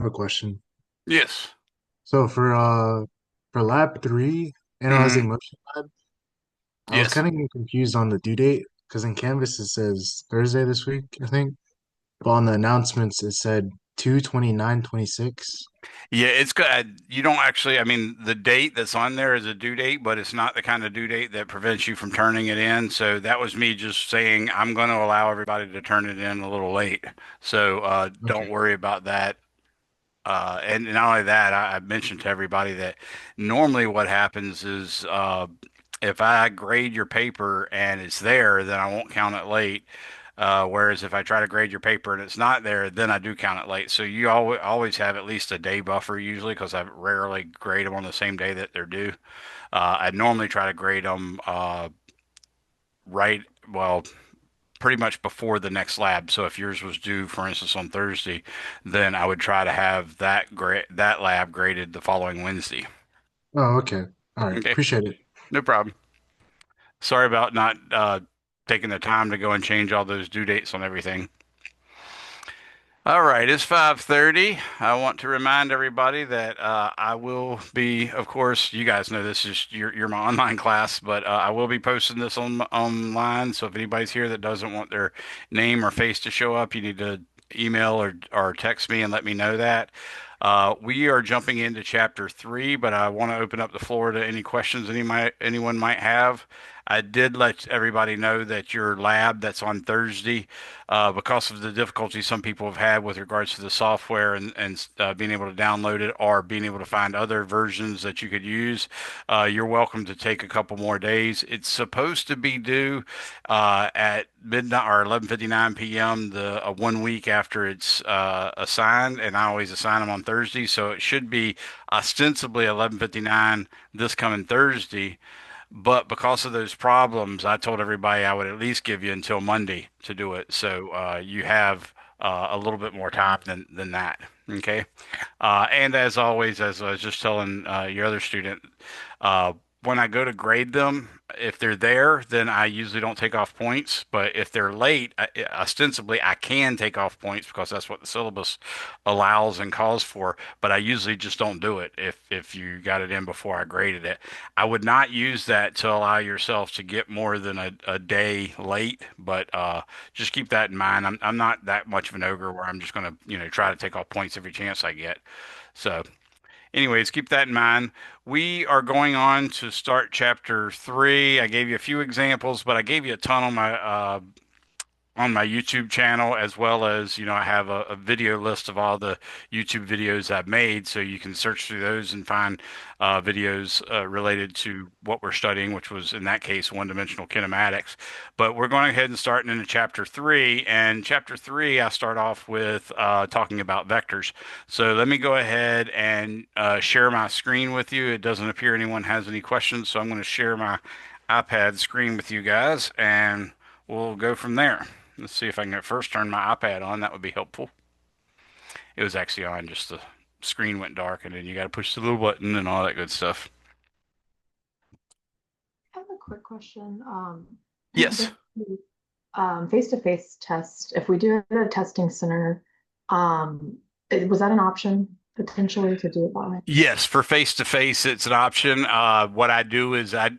have a question. Yes. So for lab three, hmm analyzing motion lab, I was Yes. kind of getting confused on the due date because in Canvas it says Thursday this week, I think. But on the announcements it said 2/29/26. Yeah, it's good. You don't actually, I mean, the date that's on there is a due date, but it's not the kind of due date that prevents you from turning it in. So that was me just saying I'm going to allow everybody to turn it in a little late. So don't Okay. worry about that. And not only that, I mentioned to everybody that normally what happens is if I grade your paper and it's there, then I won't count it late. Whereas if I try to grade your paper and it's not there, then I do count it late. So you always have at least a day buffer usually because I rarely grade them on the same day that they're due. I normally try to grade them right, well, pretty much before the next lab. So if yours was due, for instance, on Thursday, then I would try to have that lab graded the following Wednesday. Oh, okay. All right. Okay, Appreciate it. no problem. Sorry about not taking the time to go and change all those due dates on everything. All right, it's 5:30. I want to remind everybody that I will be, of course, you guys know this is your my online class, but I will be posting this online. So if anybody's here that doesn't want their name or face to show up, you need to email or text me and let me know that. We are jumping into chapter three, but I want to open up the floor to any questions anyone might have. I did let everybody know that your lab that's on Thursday, because of the difficulty some people have had with regards to the software and being able to download it or being able to find other versions that you could use, you're welcome to take a couple more days. It's supposed to be due at midnight or 11:59 p.m. the 1 week after it's assigned, and I always assign them on Thursday, so it should be ostensibly 11:59 this coming Thursday. But because of those problems, I told everybody I would at least give you until Monday to do it. So you have a little bit more time than that. Okay. And as always, as I was just telling your other student, uh, when I go to grade them, if they're there, then I usually don't take off points. But if they're late, ostensibly I can take off points because that's what the syllabus allows and calls for. But I usually just don't do it if you got it in before I graded it. I would not use that to allow yourself to get more than a day late. But just keep that in mind. I'm not that much of an ogre where I'm just going to try to take off points every chance I get. So anyways, keep that in mind. We are going on to start chapter three. I gave you a few examples, but I gave you a ton on my YouTube channel, as well as, I have a video list of all the YouTube videos I've made. So you can search through those and find videos related to what we're studying, which was in that case one-dimensional kinematics. But we're going ahead and starting into chapter three. And chapter three, I start off with talking about vectors. So let me go ahead and share my screen with you. It doesn't appear anyone has any questions, so I'm going to share my iPad screen with you guys, and we'll go from there. Let's see if I can first turn my iPad on. That would be helpful. It was actually on, just the screen went dark, and then you got to push the little button and all that good stuff. I have a quick question. Yes. With the face-to-face test, if we do it at a testing center, was that an option potentially to do it that way? Yes, for face to face, it's an option. What I do is I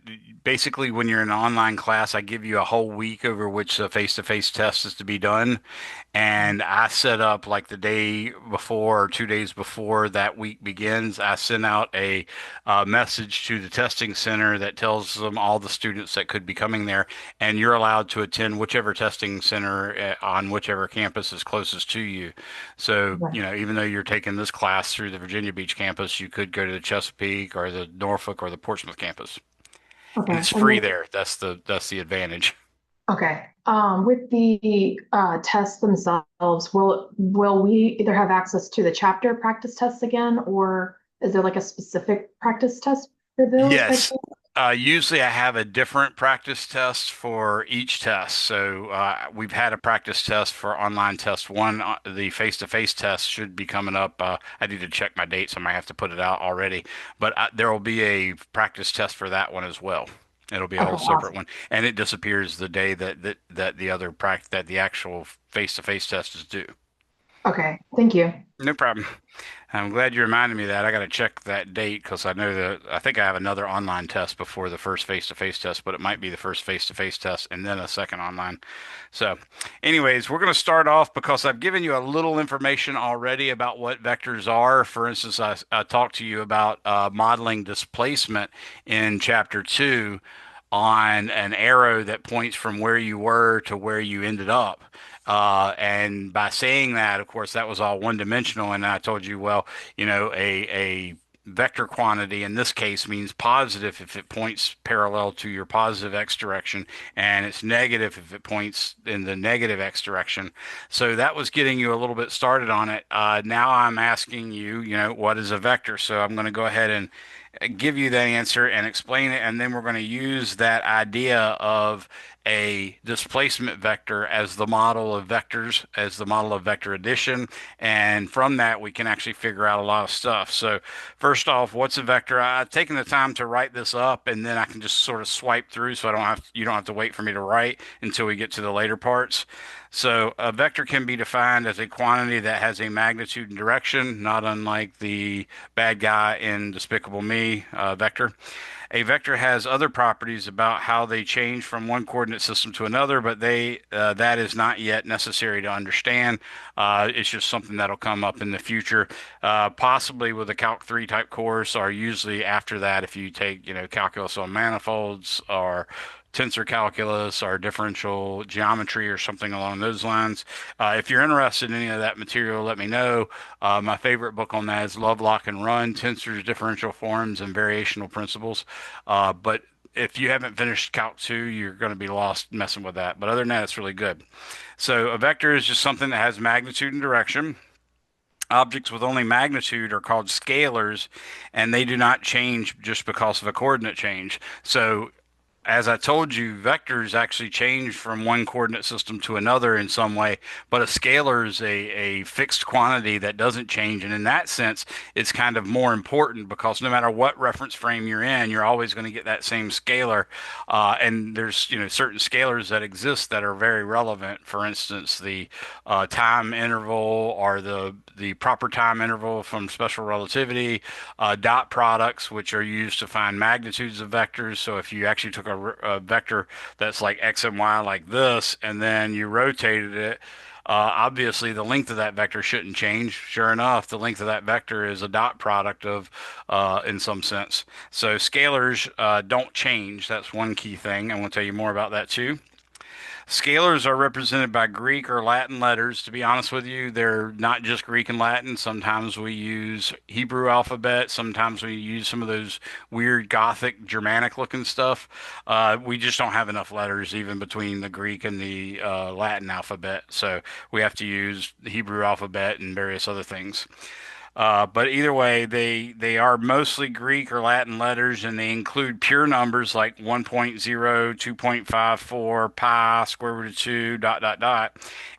basically, when you're in an online class, I give you a whole week over which the face to face test is to be done. And I set up like the day before or 2 days before that week begins, I send out a message to the testing center that tells them all the students that could be coming there. And you're allowed to attend whichever testing center on whichever campus is closest to you. So, Right. even though you're taking this class through the Virginia Beach campus, you could go to the Chesapeake or the Norfolk or the Portsmouth campus. And Okay. it's And free then, there. That's the advantage. okay. With the tests themselves, will we either have access to the chapter practice tests again, or is there like a specific practice test for those by Yes. chance? Usually I have a different practice test for each test. So we've had a practice test for online test one. The face-to-face test should be coming up. I need to check my dates. I might have to put it out already. But there will be a practice test for that one as well. It'll be a Okay, whole separate awesome. one, and it disappears the day that the actual face-to-face test is due. Okay, thank you. No problem. I'm glad you reminded me of that. I got to check that date because I know that I think I have another online test before the first face-to-face test, but it might be the first face-to-face test and then a second online. So, anyways, we're going to start off because I've given you a little information already about what vectors are. For instance, I talked to you about modeling displacement in chapter 2 on an arrow that points from where you were to where you ended up. And by saying that, of course, that was all one dimensional. And I told you, well, a vector quantity in this case means positive if it points parallel to your positive x direction, and it's negative if it points in the negative x direction. So that was getting you a little bit started on it. Now I'm asking you, what is a vector? So I'm going to go ahead and give you that answer and explain it, and then we're going to use that idea of a displacement vector as the model of vectors, as the model of vector addition, and from that we can actually figure out a lot of stuff. So first off, what's a vector? I've taken the time to write this up, and then I can just sort of swipe through, so you don't have to wait for me to write until we get to the later parts. So a vector can be defined as a quantity that has a magnitude and direction, not unlike the bad guy in Despicable Me vector. A vector has other properties about how they change from one coordinate system to another, but that is not yet necessary to understand. It's just something that'll come up in the future, possibly with a Calc 3 type course, or usually after that if you take calculus on manifolds or tensor calculus or differential geometry or something along those lines. If you're interested in any of that material, let me know. My favorite book on that is Love, Lock, and Run, Tensors, Differential Forms, and Variational Principles. But if you haven't finished Calc 2, you're going to be lost messing with that. But other than that, it's really good. So a vector is just something that has magnitude and direction. Objects with only magnitude are called scalars, and they do not change just because of a coordinate change. So as I told you, vectors actually change from one coordinate system to another in some way, but a scalar is a fixed quantity that doesn't change. And in that sense, it's kind of more important because no matter what reference frame you're in, you're always going to get that same scalar. And there's, certain scalars that exist that are very relevant. For instance, the time interval or the proper time interval from special relativity, dot products, which are used to find magnitudes of vectors. So if you actually took a vector that's like x and y like this, and then you rotated it, obviously the length of that vector shouldn't change. Sure enough, the length of that vector is a dot product of, in some sense. So scalars don't change. That's one key thing. I want to tell you more about that too. Scalars are represented by Greek or Latin letters. To be honest with you, they're not just Greek and Latin. Sometimes we use Hebrew alphabet. Sometimes we use some of those weird Gothic Germanic looking stuff. We just don't have enough letters even between the Greek and the Latin alphabet. So we have to use the Hebrew alphabet and various other things. But either way, they are mostly Greek or Latin letters, and they include pure numbers like 1.0, 2.54, pi, square root of 2, dot, dot, dot,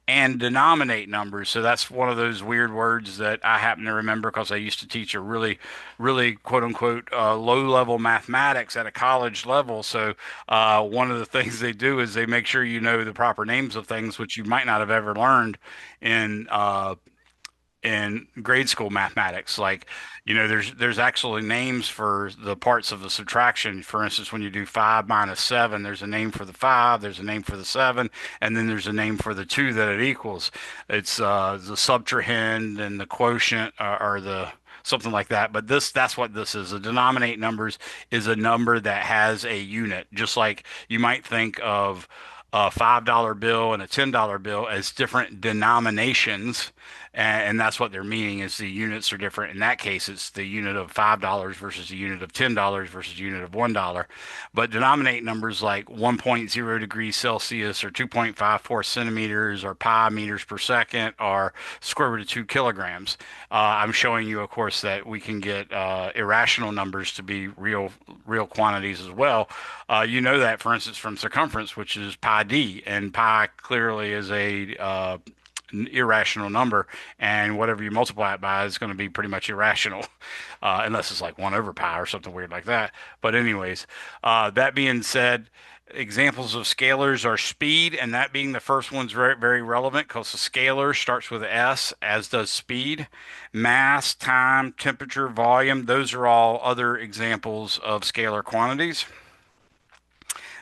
and denominate numbers. So that's one of those weird words that I happen to remember because I used to teach a really, really quote unquote low level mathematics at a college level. So one of the things they do is they make sure you know the proper names of things, which you might not have ever learned in grade school mathematics. Like, there's actually names for the parts of the subtraction. For instance, when you do 5 minus 7, there's a name for the 5, there's a name for the 7, and then there's a name for the 2 that it equals. It's the subtrahend and the quotient are the something like that. But that's what this is. A denominate numbers is a number that has a unit, just like you might think of a $5 bill and a $10 bill as different denominations, and that's what they're meaning is the units are different. In that case, it's the unit of $5 versus the unit of $10 versus the unit of $1. But denominate numbers like 1.0 degrees Celsius or 2.54 centimeters or pi meters per second or square root of 2 kilograms. I'm showing you, of course, that we can get irrational numbers to be real quantities as well. You know that, for instance, from circumference, which is pi d, and pi clearly is a irrational number, and whatever you multiply it by is going to be pretty much irrational, unless it's like 1 over pi or something weird like that. But anyways, that being said, Examples of scalars are speed, and that being the first one's very, very relevant because the scalar starts with S, as does speed. Mass, time, temperature, volume, those are all other examples of scalar quantities.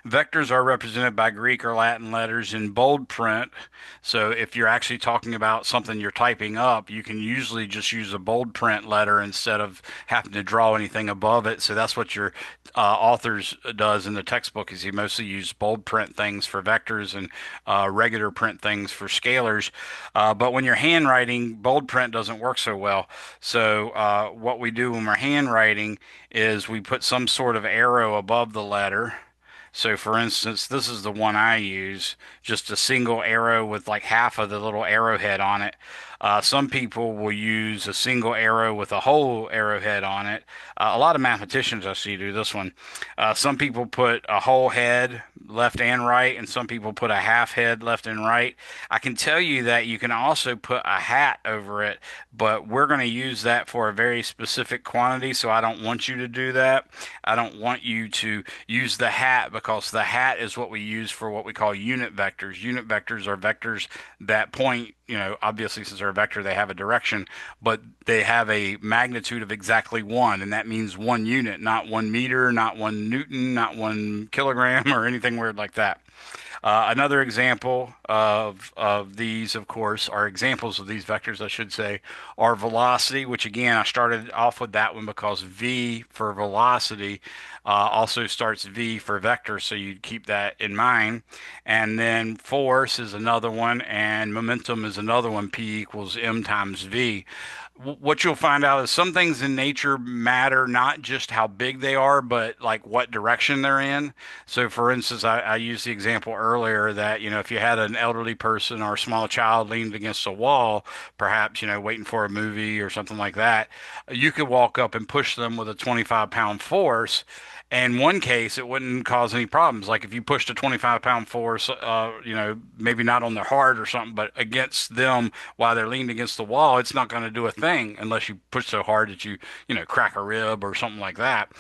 Vectors are represented by Greek or Latin letters in bold print. So if you're actually talking about something you're typing up, you can usually just use a bold print letter instead of having to draw anything above it. So that's what your authors does in the textbook is he mostly uses bold print things for vectors and regular print things for scalars. But when you're handwriting, bold print doesn't work so well. So what we do when we're handwriting is we put some sort of arrow above the letter. So for instance, this is the one I use, just a single arrow with like half of the little arrowhead on it. Some people will use a single arrow with a whole arrowhead on it. A lot of mathematicians I see do this one. Some people put a whole head left and right, and some people put a half head left and right. I can tell you that you can also put a hat over it, but we're going to use that for a very specific quantity, so I don't want you to do that. I don't want you to use the hat because the hat is what we use for what we call unit vectors. Unit vectors are vectors that point, obviously since they're a vector, they have a direction, but they have a magnitude of exactly one, and that means 1 unit, not 1 meter, not 1 Newton, not 1 kilogram, or anything weird like that. Another example of these, of course, are examples of these vectors, I should say, are velocity, which again, I started off with that one because V for velocity also starts V for vector, so you keep that in mind. And then force is another one, and momentum is another one, P equals M times V. What you'll find out is some things in nature matter not just how big they are, but like what direction they're in. So, for instance, I used the example earlier that, if you had an elderly person or a small child leaned against a wall, perhaps, waiting for a movie or something like that, you could walk up and push them with a 25-pound force. In one case, it wouldn't cause any problems. Like if you pushed a 25-pound force, maybe not on their heart or something, but against them while they're leaned against the wall, it's not going to do a thing unless you push so hard that you crack a rib or something like that.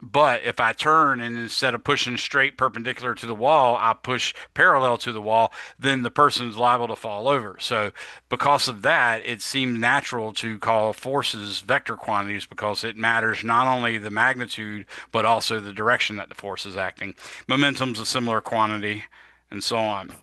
But if I turn and instead of pushing straight perpendicular to the wall, I push parallel to the wall, then the person's liable to fall over. So because of that, it seemed natural to call forces vector quantities because it matters not only the magnitude, but also the direction that the force is acting. Momentum's a similar quantity, and so on.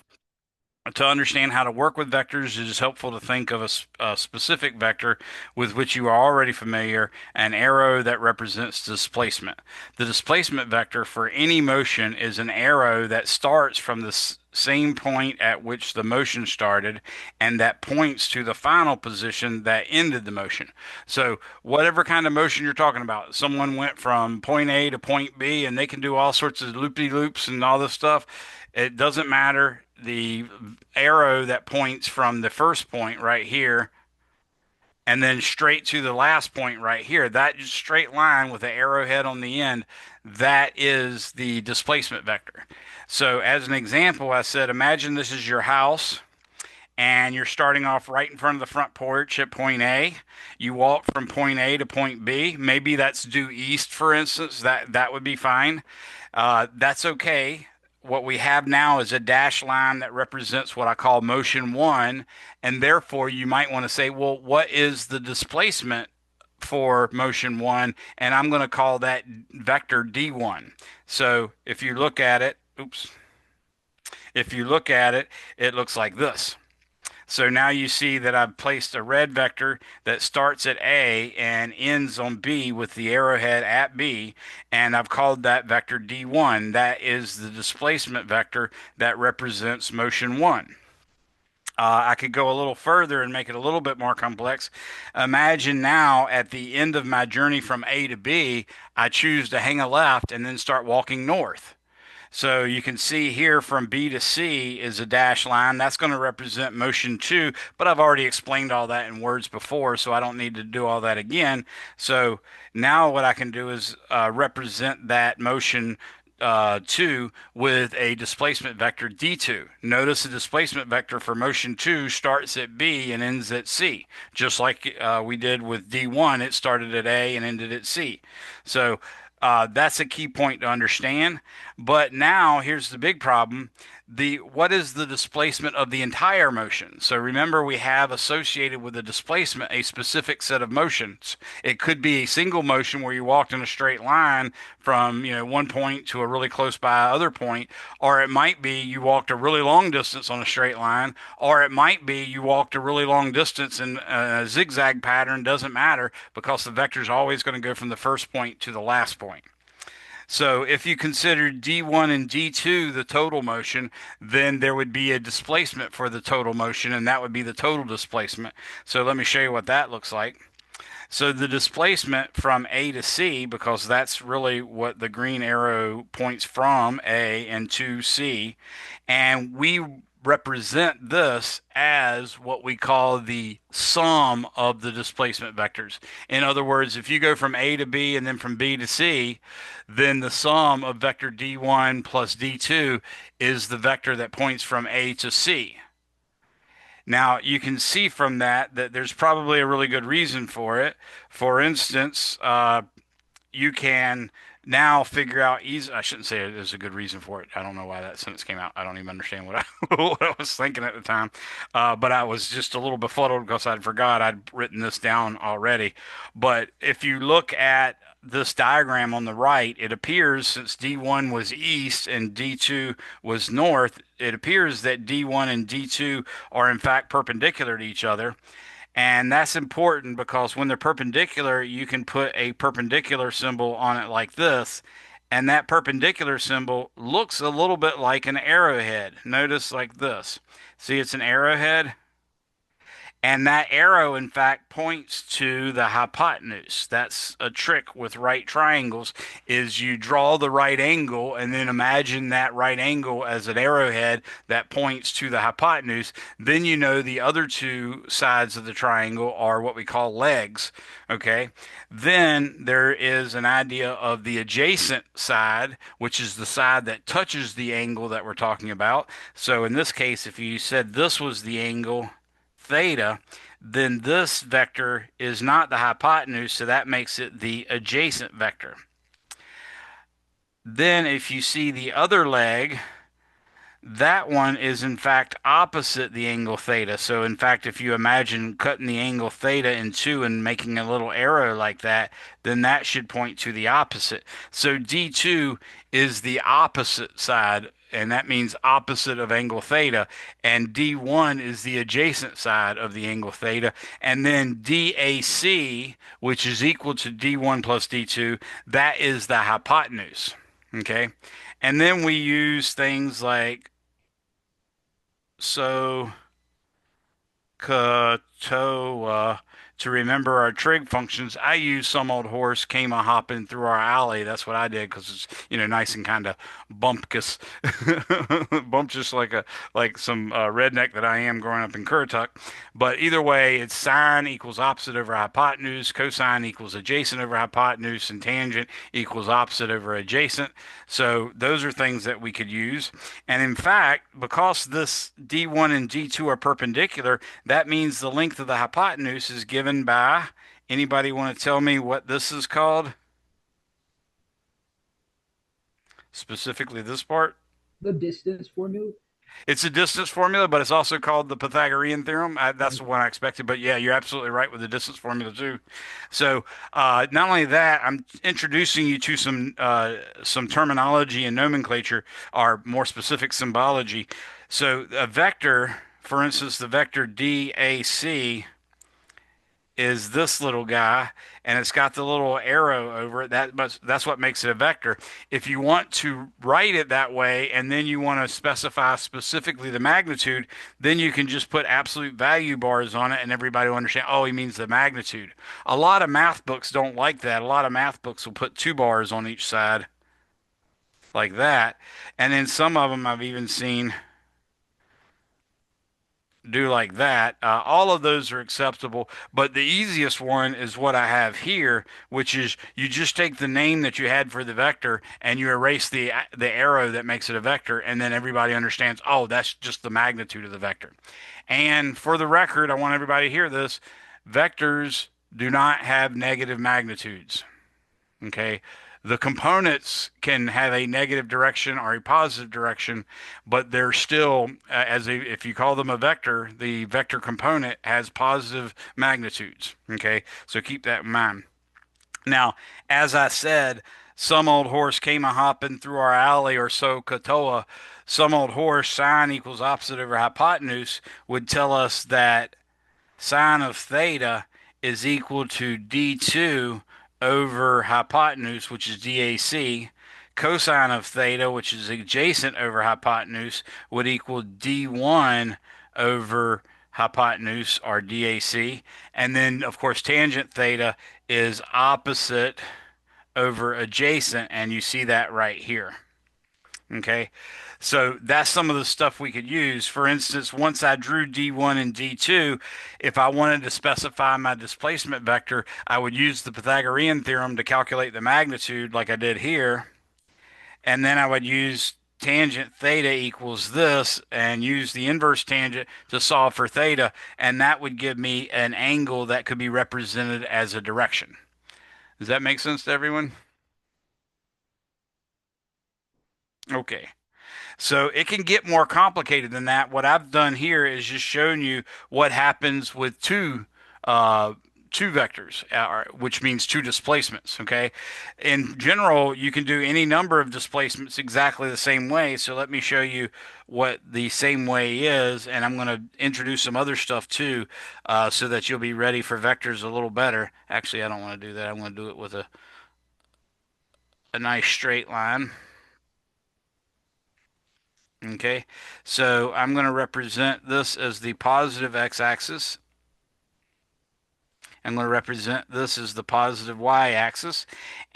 To understand how to work with vectors, it is helpful to think of a specific vector with which you are already familiar, an arrow that represents displacement. The displacement vector for any motion is an arrow that starts from the same point at which the motion started and that points to the final position that ended the motion. So whatever kind of motion you're talking about, someone went from point A to point B and they can do all sorts of loopy-loops and all this stuff. It doesn't matter. The arrow that points from the first point right here and then straight to the last point right here, that straight line with the arrowhead on the end, that is the displacement vector. So as an example, I said, imagine this is your house and you're starting off right in front of the front porch at point A. You walk from point A to point B. Maybe that's due east, for instance. That would be fine. That's okay. What we have now is a dashed line that represents what I call motion one, and therefore you might want to say, well, what is the displacement for motion one? And I'm going to call that vector D1. So if you look at it, if you look at it, it looks like this. So now you see that I've placed a red vector that starts at A and ends on B with the arrowhead at B, and I've called that vector D1. That is the displacement vector that represents motion one. I could go a little further and make it a little bit more complex. Imagine now at the end of my journey from A to B, I choose to hang a left and then start walking north. So you can see here from B to C is a dashed line. That's going to represent motion two, but I've already explained all that in words before, so I don't need to do all that again. So now what I can do is represent that motion two with a displacement vector D2. Notice the displacement vector for motion two starts at B and ends at C. Just like we did with D1, it started at A and ended at C. So That's a key point to understand. But now here's the big problem. What is the displacement of the entire motion? So remember, we have associated with the displacement a specific set of motions. It could be a single motion where you walked in a straight line from, one point to a really close by other point, or it might be you walked a really long distance on a straight line, or it might be you walked a really long distance in a zigzag pattern. Doesn't matter because the vector is always going to go from the first point to the last point. So if you consider D1 and D2 the total motion, then there would be a displacement for the total motion, and that would be the total displacement. So let me show you what that looks like. So the displacement from A to C, because that's really what the green arrow points from, A and to C, and we represent this as what we call the sum of the displacement vectors. In other words, if you go from A to B and then from B to C, then the sum of vector D1 plus D2 is the vector that points from A to C. Now, you can see from that there's probably a really good reason for it. For instance, you can now figure out easy. I shouldn't say there's a good reason for it. I don't know why that sentence came out. I don't even understand what what I was thinking at the time. But I was just a little befuddled because I'd forgot I'd written this down already. But if you look at this diagram on the right, it appears since D1 was east and D2 was north, it appears that D1 and D2 are in fact perpendicular to each other. And that's important because when they're perpendicular, you can put a perpendicular symbol on it like this. And that perpendicular symbol looks a little bit like an arrowhead. Notice like this. See, it's an arrowhead. And that arrow, in fact, points to the hypotenuse. That's a trick with right triangles, is you draw the right angle and then imagine that right angle as an arrowhead that points to the hypotenuse. Then you know the other two sides of the triangle are what we call legs. Okay. Then there is an idea of the adjacent side, which is the side that touches the angle that we're talking about. So in this case, if you said this was the angle, theta, then this vector is not the hypotenuse, so that makes it the adjacent vector. Then if you see the other leg, that one is in fact opposite the angle theta. So in fact, if you imagine cutting the angle theta in two and making a little arrow like that, then that should point to the opposite. So D2 is the opposite side, and that means opposite of angle theta. And D1 is the adjacent side of the angle theta. And then DAC, which is equal to D1 plus D2, that is the hypotenuse. Okay. And then we use things like SOHCAHTOA to remember our trig functions. I use some old horse came a hopping through our alley. That's what I did because it's nice and kind of bumpkus, bumptious like some redneck that I am growing up in Currituck. But either way, it's sine equals opposite over hypotenuse, cosine equals adjacent over hypotenuse, and tangent equals opposite over adjacent. So those are things that we could use. And in fact, because this D1 and D2 are perpendicular, that means the length of the hypotenuse is given by, anybody want to tell me what this is called? Specifically this part? The distance formula. It's a distance formula, but it's also called the Pythagorean theorem. That's the one I expected, but yeah, you're absolutely right with the distance formula too. So not only that, I'm introducing you to some terminology and nomenclature, or more specific symbology. So a vector, for instance, the vector DAC is this little guy, and it's got the little arrow over it. That's what makes it a vector. If you want to write it that way, and then you want to specify specifically the magnitude, then you can just put absolute value bars on it, and everybody will understand, oh, he means the magnitude. A lot of math books don't like that. A lot of math books will put 2 bars on each side like that. And then some of them I've even seen do like that. All of those are acceptable, but the easiest one is what I have here, which is you just take the name that you had for the vector and you erase the arrow that makes it a vector, and then everybody understands, oh, that's just the magnitude of the vector. And for the record, I want everybody to hear this: vectors do not have negative magnitudes. Okay. The components can have a negative direction or a positive direction, but they're still, if you call them a vector, the vector component has positive magnitudes. Okay, so keep that in mind. Now, as I said, some old horse came a hopping through our alley, or so Katoa. Some old horse, sine equals opposite over hypotenuse, would tell us that sine of theta is equal to d2 over hypotenuse, which is DAC. Cosine of theta, which is adjacent over hypotenuse, would equal d1 over hypotenuse, or DAC. And then, of course, tangent theta is opposite over adjacent, and you see that right here. Okay, so that's some of the stuff we could use. For instance, once I drew D1 and D2, if I wanted to specify my displacement vector, I would use the Pythagorean theorem to calculate the magnitude like I did here. And then I would use tangent theta equals this and use the inverse tangent to solve for theta. And that would give me an angle that could be represented as a direction. Does that make sense to everyone? Okay. So it can get more complicated than that. What I've done here is just shown you what happens with two vectors, which means two displacements. Okay. In general, you can do any number of displacements exactly the same way. So let me show you what the same way is, and I'm going to introduce some other stuff too, so that you'll be ready for vectors a little better. Actually, I don't want to do that. I'm going to do it with a nice straight line. Okay, so I'm going to represent this as the positive x-axis. I'm going to represent this as the positive y-axis.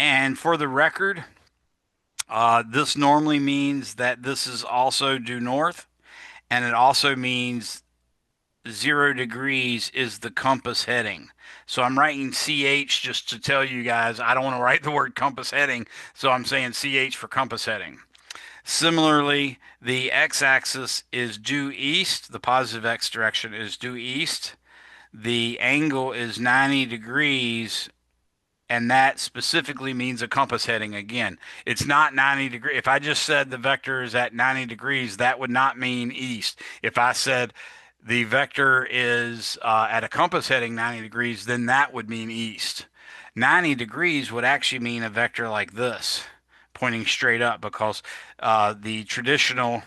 And for the record, this normally means that this is also due north, and it also means 0 degrees is the compass heading. So I'm writing CH just to tell you guys I don't want to write the word compass heading, so I'm saying CH for compass heading. Similarly, the x-axis is due east. The positive x direction is due east. The angle is 90 degrees, and that specifically means a compass heading again. It's not 90 degrees. If I just said the vector is at 90 degrees, that would not mean east. If I said the vector is at a compass heading 90 degrees, then that would mean east. 90 degrees would actually mean a vector like this, pointing straight up, because the traditional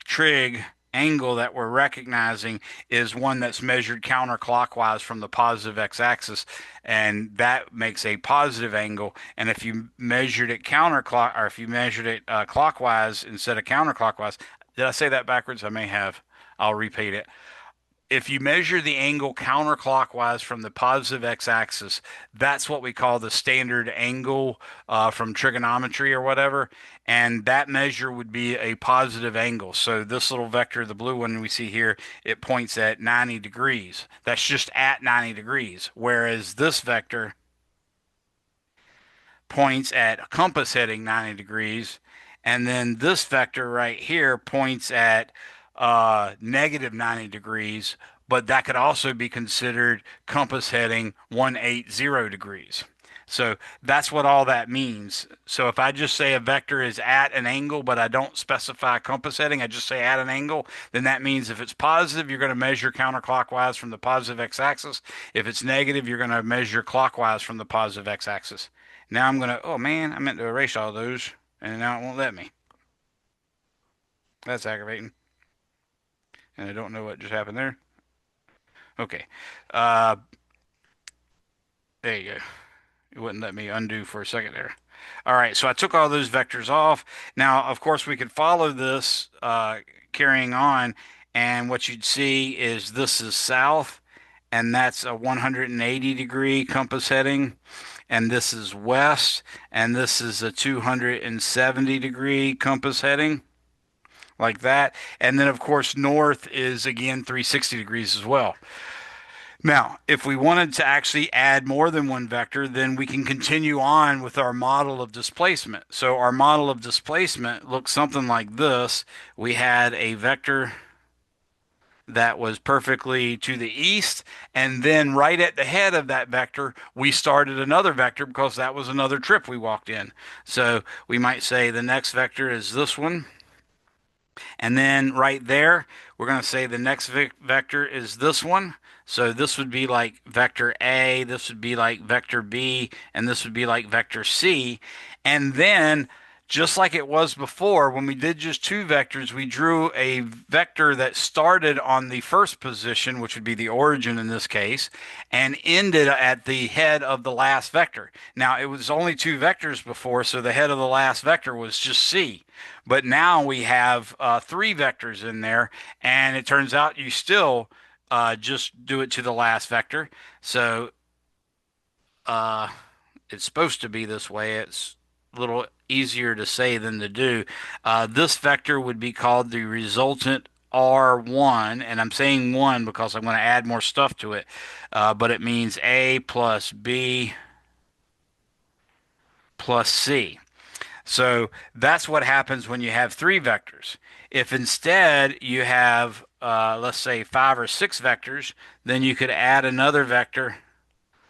trig angle that we're recognizing is one that's measured counterclockwise from the positive x-axis, and that makes a positive angle. And if you measured it clockwise instead of counterclockwise, did I say that backwards? I may have. I'll repeat it. If you measure the angle counterclockwise from the positive x-axis, that's what we call the standard angle from trigonometry or whatever. And that measure would be a positive angle. So this little vector, the blue one we see here, it points at 90 degrees. That's just at 90 degrees. Whereas this vector points at a compass heading 90 degrees. And then this vector right here points at negative 90 degrees, but that could also be considered compass heading 180 degrees. So that's what all that means. So if I just say a vector is at an angle, but I don't specify compass heading, I just say at an angle, then that means if it's positive, you're going to measure counterclockwise from the positive x-axis. If it's negative, you're going to measure clockwise from the positive x-axis. Now I'm going to, oh man, I meant to erase all those, and now it won't let me. That's aggravating. And I don't know what just happened there. Okay. Uh, there you go. It wouldn't let me undo for a second there. All right, so I took all those vectors off. Now, of course, we could follow this carrying on, and what you'd see is this is south, and that's a 180-degree compass heading, and this is west, and this is a 270-degree compass heading, like that. And then, of course, north is, again, 360 degrees as well. Now, if we wanted to actually add more than one vector, then we can continue on with our model of displacement. So our model of displacement looks something like this. We had a vector that was perfectly to the east. And then right at the head of that vector, we started another vector because that was another trip we walked in. So we might say the next vector is this one. And then right there, we're going to say the next vector is this one. So this would be like vector A, this would be like vector B, and this would be like vector C. And then, just like it was before, when we did just two vectors, we drew a vector that started on the first position, which would be the origin in this case, and ended at the head of the last vector. Now, it was only two vectors before, so the head of the last vector was just C. But now we have three vectors in there, and it turns out you still just do it to the last vector. So uh, it's supposed to be this way. It's a little easier to say than to do. This vector would be called the resultant R1, and I'm saying 1 because I'm going to add more stuff to it, but it means A plus B plus C. So that's what happens when you have three vectors. If instead you have, let's say, five or six vectors, then you could add another vector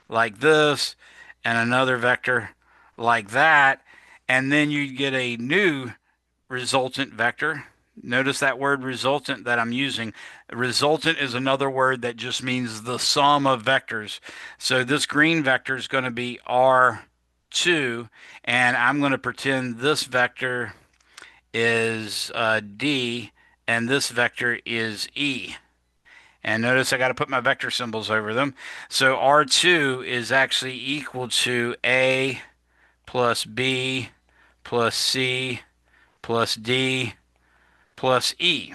like this and another vector like that, and then you get a new resultant vector. Notice that word resultant that I'm using. Resultant is another word that just means the sum of vectors. So this green vector is going to be R2, and I'm going to pretend this vector is D, and this vector is E. And notice I got to put my vector symbols over them. So R2 is actually equal to A plus B plus C plus D plus E.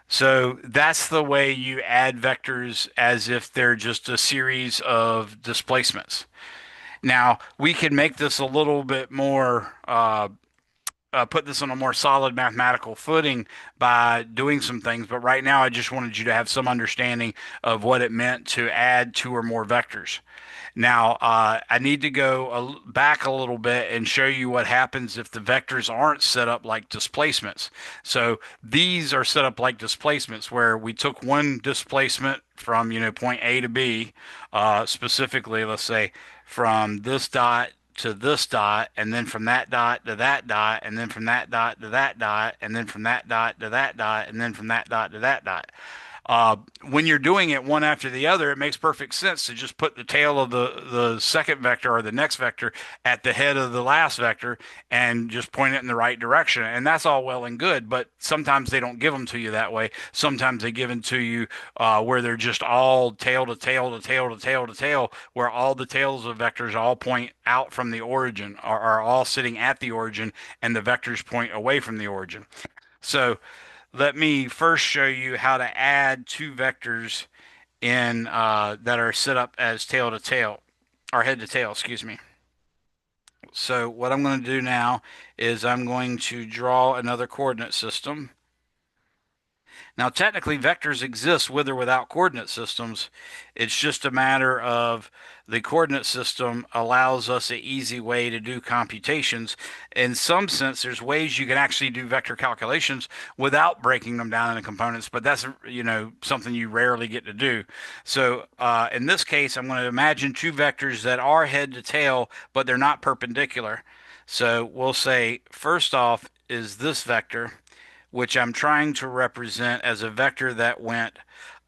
So that's the way you add vectors as if they're just a series of displacements. Now, we can make this a little bit more, put this on a more solid mathematical footing by doing some things, but right now I just wanted you to have some understanding of what it meant to add two or more vectors. Now, I need to go back a little bit and show you what happens if the vectors aren't set up like displacements. So these are set up like displacements where we took one displacement from, point A to B, specifically, let's say from this dot to this dot, and then from that dot to that dot, and then from that dot to that dot, and then from that dot to that dot, and then from that dot to that dot. When you're doing it one after the other, it makes perfect sense to just put the tail of the second vector or the next vector at the head of the last vector and just point it in the right direction. And that's all well and good, but sometimes they don't give them to you that way. Sometimes they give them to you where they're just all tail to tail to tail to tail to tail, where all the tails of vectors all point out from the origin, are all sitting at the origin, and the vectors point away from the origin. So let me first show you how to add two vectors in that are set up as tail to tail, or head to tail, excuse me. So what I'm going to do now is I'm going to draw another coordinate system. Now, technically, vectors exist with or without coordinate systems. It's just a matter of the coordinate system allows us an easy way to do computations. In some sense, there's ways you can actually do vector calculations without breaking them down into components, but that's, something you rarely get to do. So in this case, I'm going to imagine two vectors that are head to tail, but they're not perpendicular. So we'll say, first off, is this vector, which I'm trying to represent as a vector that went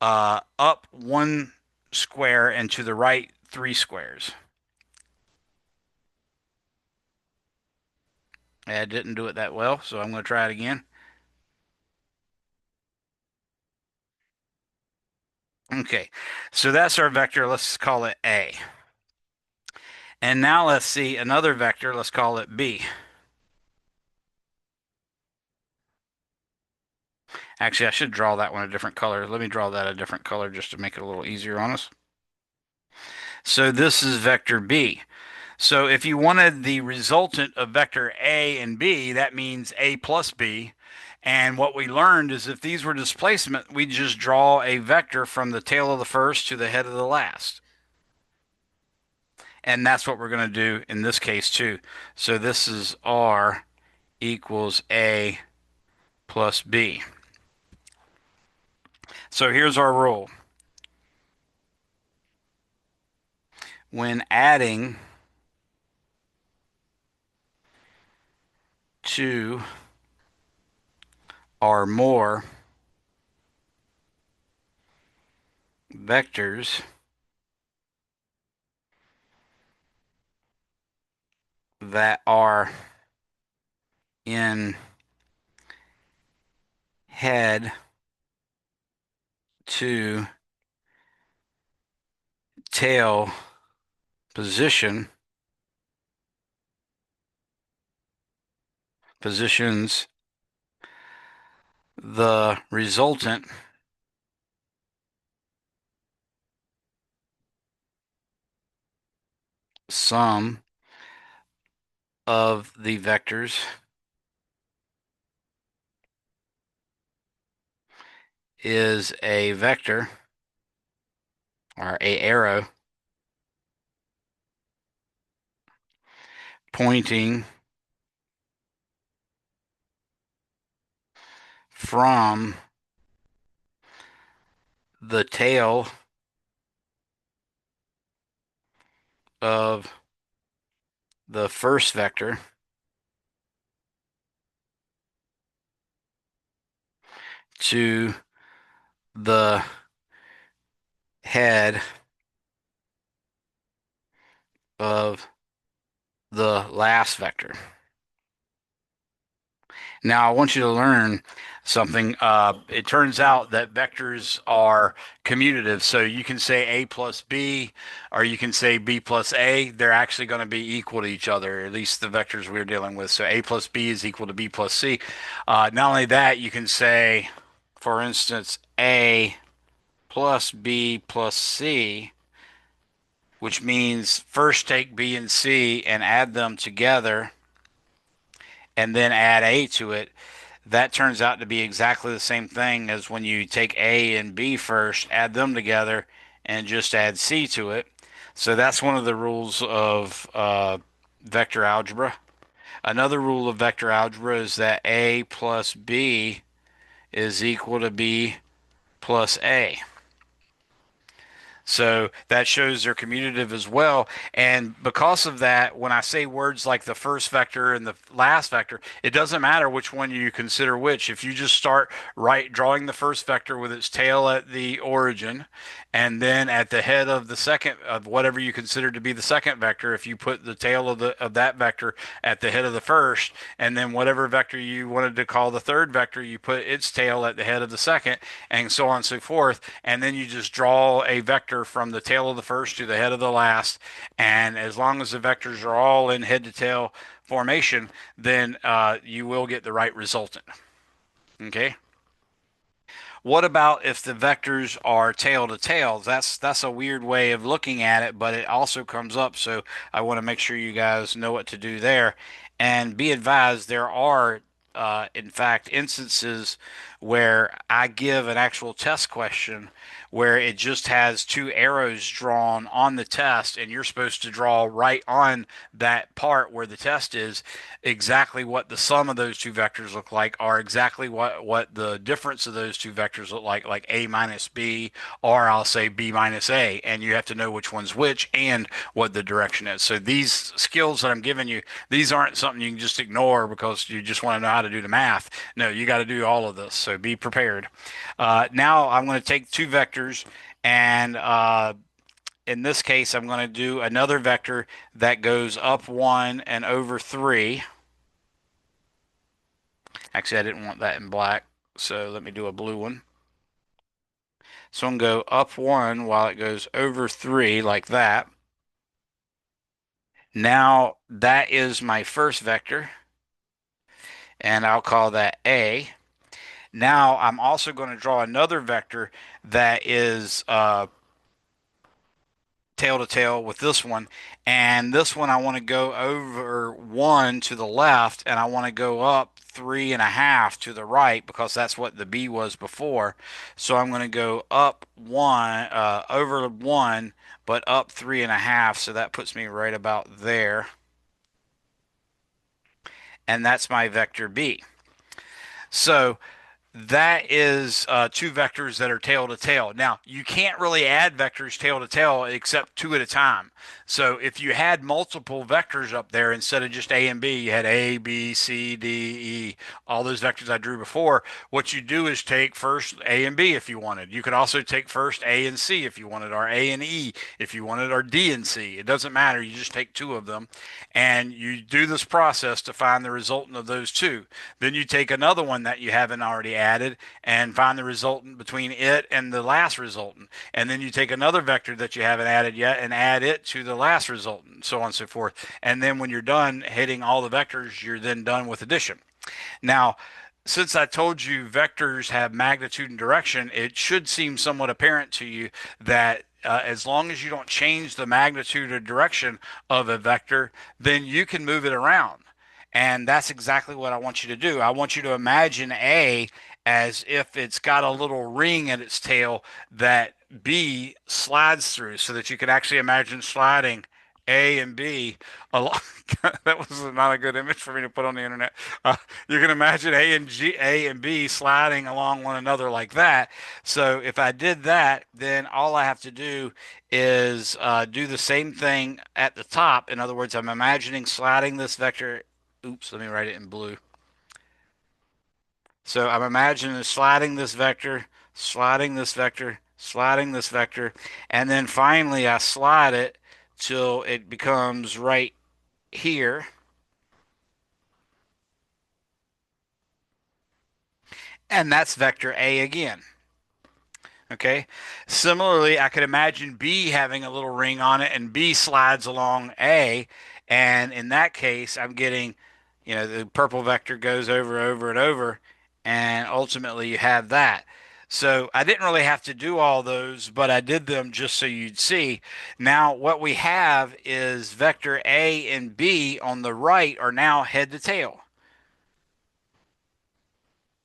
up one square and to the right three squares. I didn't do it that well, so I'm going to try it again. Okay, so that's our vector. Let's call it A. And now let's see another vector. Let's call it B. Actually, I should draw that one a different color. Let me draw that a different color just to make it a little easier on us. So this is vector B. So if you wanted the resultant of vector A and B, that means A plus B. And what we learned is if these were displacement, we just draw a vector from the tail of the first to the head of the last. And that's what we're going to do in this case too. So this is R equals A plus B. So here's our rule. When adding two or more vectors that are in head to tail positions the resultant sum of the vectors is a vector or a arrow pointing from the tail of the first vector to the head of the last vector. Now, I want you to learn something. It turns out that vectors are commutative. So you can say A plus B, or you can say B plus A. They're actually going to be equal to each other, at least the vectors we're dealing with. So A plus B is equal to B plus C. Not only that, you can say, for instance, A plus B plus C, which means first take B and C and add them together and then add A to it. That turns out to be exactly the same thing as when you take A and B first, add them together, and just add C to it. So that's one of the rules of vector algebra. Another rule of vector algebra is that A plus B is equal to B plus A. So that shows they're commutative as well. And because of that, when I say words like the first vector and the last vector, it doesn't matter which one you consider which. If you just start drawing the first vector with its tail at the origin, and then at the head of the second of whatever you consider to be the second vector, if you put the tail of that vector at the head of the first, and then whatever vector you wanted to call the third vector, you put its tail at the head of the second, and so on and so forth. And then you just draw a vector from the tail of the first to the head of the last. And as long as the vectors are all in head to tail formation, then you will get the right resultant. Okay. What about if the vectors are tail to tail? That's a weird way of looking at it, but it also comes up. So I want to make sure you guys know what to do there. And be advised, there are, in fact, instances where I give an actual test question where it just has two arrows drawn on the test, and you're supposed to draw right on that part where the test is exactly what the sum of those two vectors look like, or exactly what the difference of those two vectors look like A minus B, or I'll say B minus A, and you have to know which one's which and what the direction is. So these skills that I'm giving you, these aren't something you can just ignore because you just want to know how to do the math. No, you got to do all of this, so be prepared. Now I'm going to take two vectors and in this case, I'm going to do another vector that goes up 1 and over 3. Actually, I didn't want that in black, so let me do a blue one. So I'm going to go up 1 while it goes over 3 like that. Now that is my first vector, and I'll call that A. Now I'm also going to draw another vector that is tail to tail with this one. And this one I want to go over 1 to the left, and I want to go up 3.5 to the right because that's what the B was before. So I'm going to go up 1, over 1, but up 3.5. So that puts me right about there. And that's my vector B. So That is two vectors that are tail to tail. Now, you can't really add vectors tail to tail except two at a time. So if you had multiple vectors up there instead of just A and B, you had A, B, C, D, E, all those vectors I drew before. What you do is take first A and B if you wanted. You could also take first A and C if you wanted, or A and E if you wanted, or D and C. It doesn't matter. You just take two of them and you do this process to find the resultant of those two. Then you take another one that you haven't already added and find the resultant between it and the last resultant. And then you take another vector that you haven't added yet and add it to the last resultant, so on and so forth. And then when you're done hitting all the vectors, you're then done with addition. Now, since I told you vectors have magnitude and direction, it should seem somewhat apparent to you that as long as you don't change the magnitude or direction of a vector, then you can move it around. And that's exactly what I want you to do. I want you to imagine A as if it's got a little ring at its tail that B slides through so that you can actually imagine sliding A and B along. That was not a good image for me to put on the internet. You can imagine A and B sliding along one another like that. So if I did that, then all I have to do is do the same thing at the top. In other words, I'm imagining sliding this vector. Oops, let me write it in blue. So I'm imagining sliding this vector, sliding this vector, sliding this vector, and then finally I slide it till it becomes right here. And that's vector A again. Okay. Similarly, I could imagine B having a little ring on it and B slides along A. And in that case, I'm getting, the purple vector goes over and over. And ultimately you have that. So I didn't really have to do all those, but I did them just so you'd see. Now what we have is vector A and B on the right are now head to tail.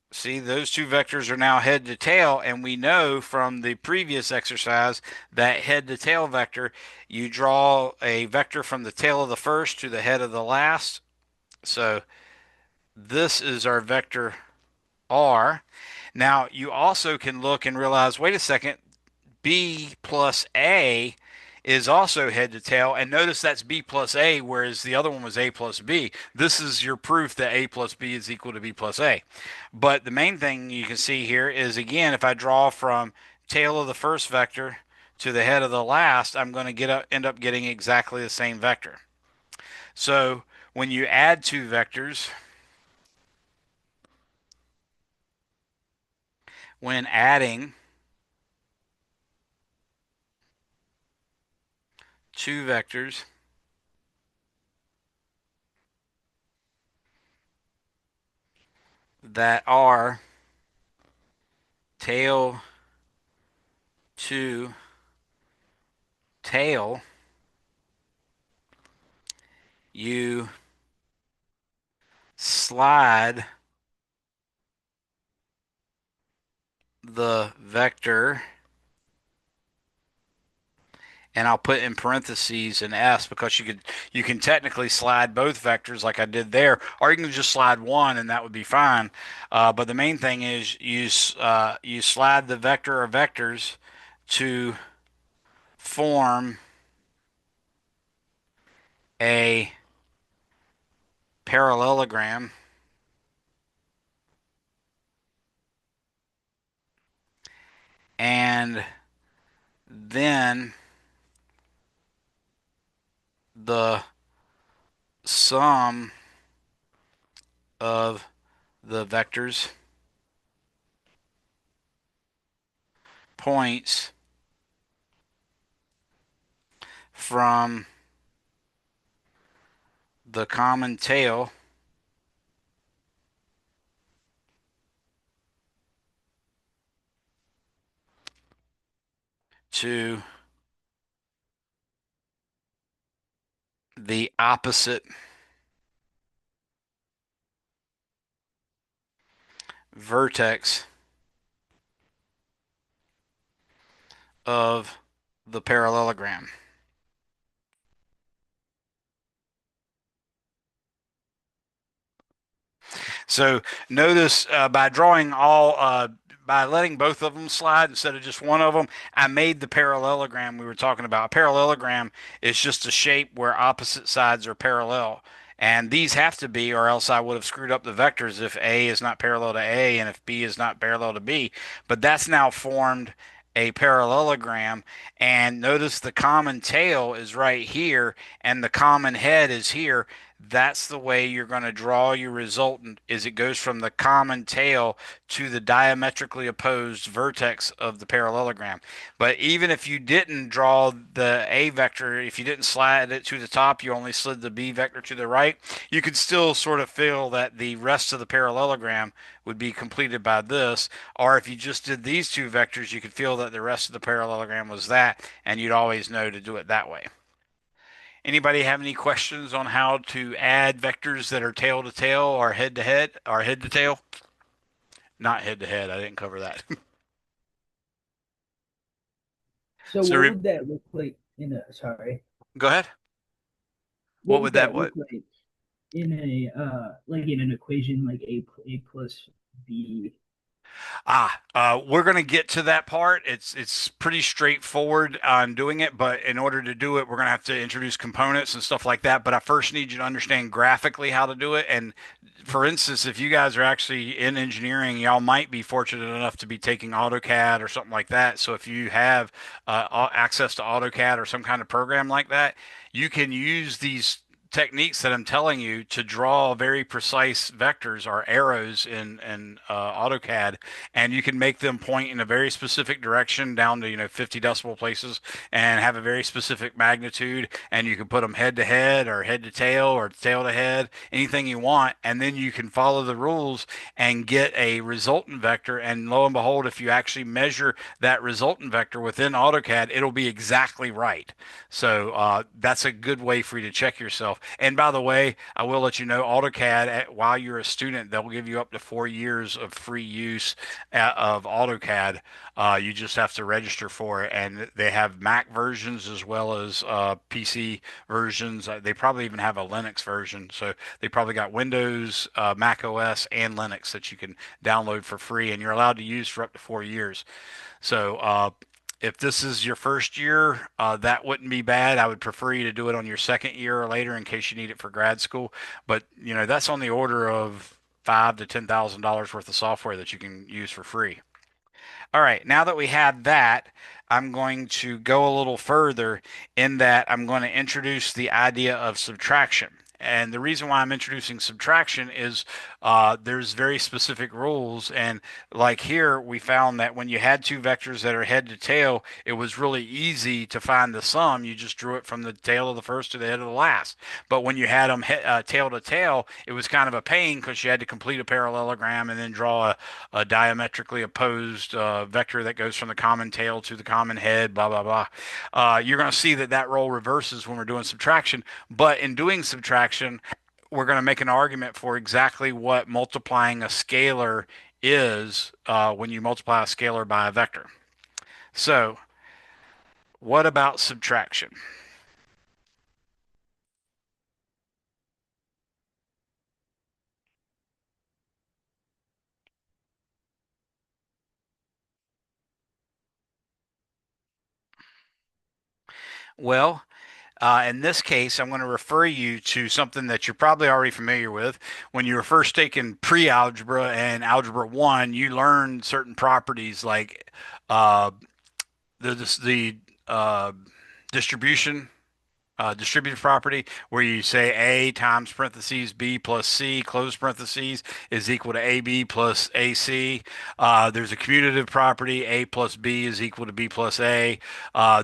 See, those two vectors are now head to tail, and we know from the previous exercise that head to tail vector, you draw a vector from the tail of the first to the head of the last. So this is our vector R. Now, you also can look and realize, wait a second, B plus A is also head to tail. And notice that's B plus A, whereas the other one was A plus B. This is your proof that A plus B is equal to B plus A. But the main thing you can see here is, again, if I draw from tail of the first vector to the head of the last, I'm going to end up getting exactly the same vector. So when you add two vectors, when adding two vectors that are tail to tail, you slide the vector, and I'll put in parentheses an S because you can technically slide both vectors like I did there, or you can just slide one and that would be fine. But the main thing is you slide the vector or vectors to form a parallelogram, and then the sum of the vectors points from the common tail to the opposite vertex of the parallelogram. So notice by drawing by letting both of them slide instead of just one of them, I made the parallelogram we were talking about. A parallelogram is just a shape where opposite sides are parallel. And these have to be, or else I would have screwed up the vectors if A is not parallel to A and if B is not parallel to B. But that's now formed a parallelogram. And notice the common tail is right here and the common head is here. That's the way you're going to draw your resultant is it goes from the common tail to the diametrically opposed vertex of the parallelogram. But even if you didn't draw the A vector, if you didn't slide it to the top, you only slid the B vector to the right, you could still sort of feel that the rest of the parallelogram would be completed by this. Or if you just did these two vectors, you could feel that the rest of the parallelogram was that, and you'd always know to do it that way. Anybody have any questions on how to add vectors that are tail to tail or head to head or head to tail? Not head to head. I didn't cover that. So So what would that look like sorry. go ahead. What What would would that that what? look like in a like in an equation like A plus B? We're going to get to that part. It's pretty straightforward on doing it, but in order to do it, we're going to have to introduce components and stuff like that. But I first need you to understand graphically how to do it. And for instance, if you guys are actually in engineering, y'all might be fortunate enough to be taking AutoCAD or something like that. So if you have access to AutoCAD or some kind of program like that, you can use these techniques that I'm telling you to draw very precise vectors or arrows in AutoCAD, and you can make them point in a very specific direction down to 50 decimal places and have a very specific magnitude, and you can put them head to head or head to tail or tail to head, anything you want, and then you can follow the rules and get a resultant vector. And lo and behold, if you actually measure that resultant vector within AutoCAD, it'll be exactly right. So that's a good way for you to check yourself. And by the way, I will let you know AutoCAD, while you're a student, they'll give you up to 4 years of free use of AutoCAD. You just have to register for it. And they have Mac versions as well as PC versions. They probably even have a Linux version. So they probably got Windows, Mac OS, and Linux that you can download for free. And you're allowed to use for up to 4 years. So if this is your first year, that wouldn't be bad. I would prefer you to do it on your second year or later in case you need it for grad school. But that's on the order of $5,000 to $10,000 worth of software that you can use for free. All right, now that we have that, I'm going to go a little further in that I'm going to introduce the idea of subtraction. And the reason why I'm introducing subtraction is there's very specific rules. And like here, we found that when you had two vectors that are head to tail, it was really easy to find the sum. You just drew it from the tail of the first to the head of the last. But when you had them tail to tail, it was kind of a pain because you had to complete a parallelogram and then draw a diametrically opposed vector that goes from the common tail to the common head, blah, blah, blah. You're going to see that that role reverses when we're doing subtraction. But in doing subtraction, we're going to make an argument for exactly what multiplying a scalar is when you multiply a scalar by a vector. So, what about subtraction? Well, in this case, I'm going to refer you to something that you're probably already familiar with. When you were first taking pre-algebra and algebra 1, you learned certain properties like uh, the distribution distributive property where you say A times parentheses B plus C close parentheses is equal to AB plus AC. There's a commutative property A plus B is equal to B plus A.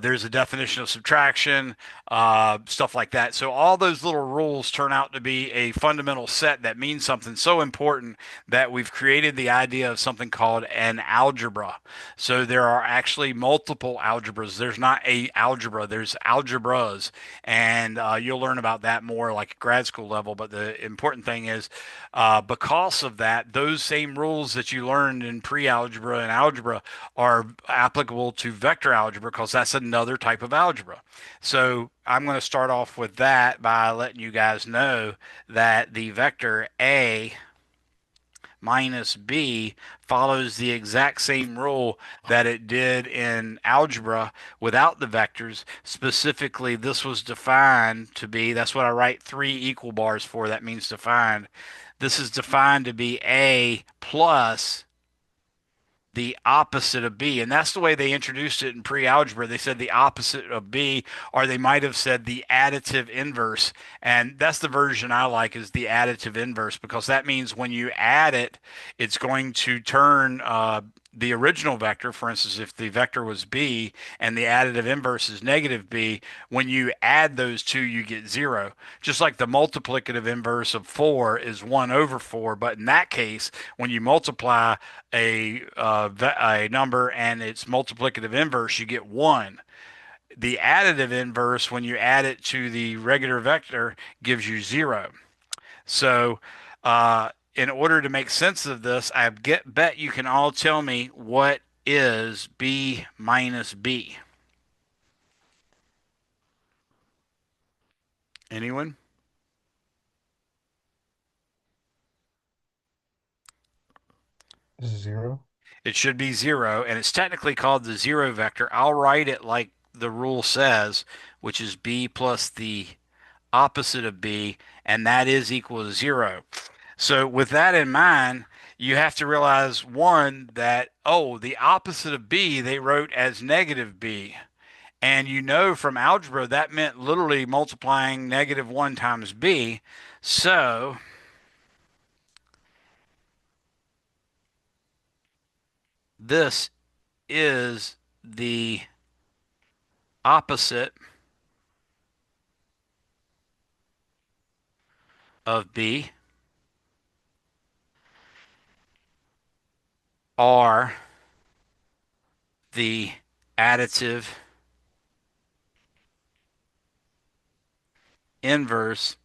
There's a definition of subtraction, stuff like that. So all those little rules turn out to be a fundamental set that means something so important that we've created the idea of something called an algebra. So there are actually multiple algebras. There's not a algebra, there's algebras, and you'll learn about that more like at grad school level. But the important thing is, because of that, those same rules that you learned in pre-algebra and algebra are applicable to vector algebra because that's another type of algebra. So I'm going to start off with that by letting you guys know that the vector A minus b follows the exact same rule that it did in algebra without the vectors. Specifically, this was defined to be, that's what I write 3 equal bars for. That means defined. This is defined to be a plus the opposite of B. And that's the way they introduced it in pre-algebra. They said the opposite of B, or they might have said the additive inverse. And that's the version I like, is the additive inverse, because that means when you add it, it's going to turn the original vector. For instance, if the vector was B and the additive inverse is negative B, when you add those two, you get 0. Just like the multiplicative inverse of 4 is 1 over 4. But in that case, when you multiply a number and its multiplicative inverse, you get 1. The additive inverse, when you add it to the regular vector, gives you 0. So, in order to make sense of this, bet you can all tell me what is b minus b. Anyone? Zero. It should be 0, and it's technically called the 0 vector. I'll write it like the rule says, which is b plus the opposite of b, and that is equal to 0. So with that in mind, you have to realize, one, that, oh, the opposite of b they wrote as negative b. And you know from algebra that meant literally multiplying -1 times b. So this is the opposite of b, or the additive inverse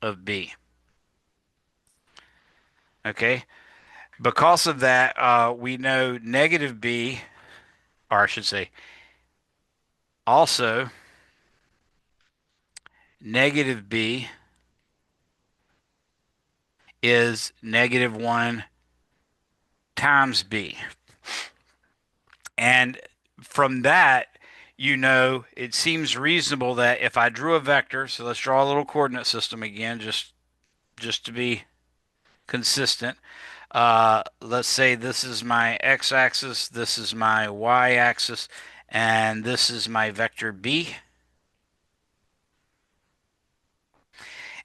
of b. Okay? Because of that, we know negative b, or I should say, also negative b is -1 times b. And from that, you know, it seems reasonable that if I drew a vector, so let's draw a little coordinate system again, just to be consistent. Let's say this is my x-axis, this is my y-axis, and this is my vector b.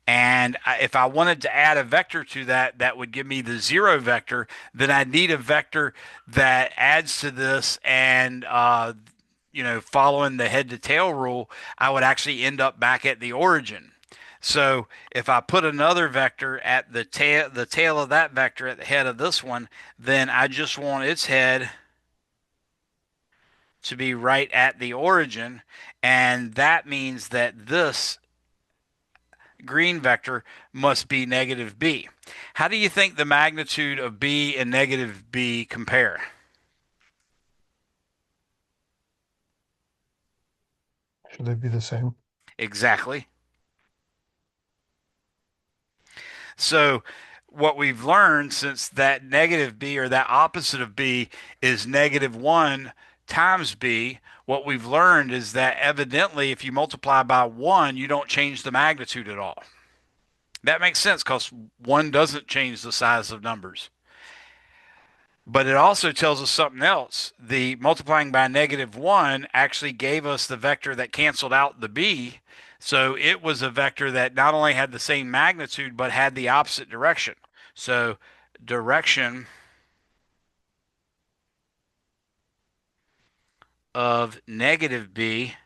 And if I wanted to add a vector to that, that would give me the 0 vector. Then I need a vector that adds to this, and following the head to tail rule, I would actually end up back at the origin. So if I put another vector at the tail of that vector at the head of this one, then I just want its head to be right at the origin, and that means that this green vector must be -b. How do you think the magnitude of b and -b compare? Should they be the same? Exactly. So what we've learned, since that -b, or that opposite of b, is -1 times b, what we've learned is that evidently if you multiply by 1, you don't change the magnitude at all. That makes sense because 1 doesn't change the size of numbers. But it also tells us something else. The multiplying by -1 actually gave us the vector that canceled out the b. So it was a vector that not only had the same magnitude, but had the opposite direction. So direction of -b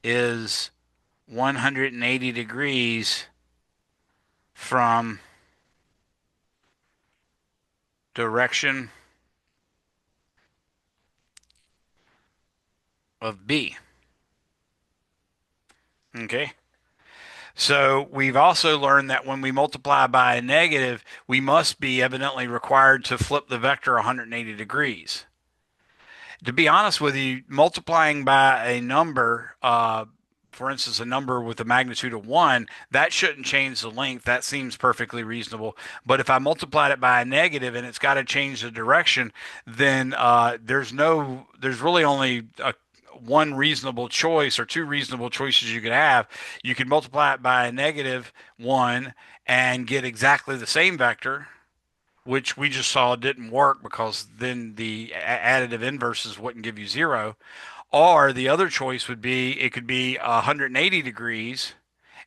is 180 degrees from direction of b. Okay. So we've also learned that when we multiply by a negative, we must be evidently required to flip the vector 180 degrees. To be honest with you, multiplying by a number for instance, a number with a magnitude of 1, that shouldn't change the length. That seems perfectly reasonable. But if I multiplied it by a negative and it's got to change the direction, then there's really only one reasonable choice or two reasonable choices you could have. You could multiply it by a negative 1 and get exactly the same vector, which we just saw didn't work because then the additive inverses wouldn't give you 0. Or the other choice would be it could be 180 degrees,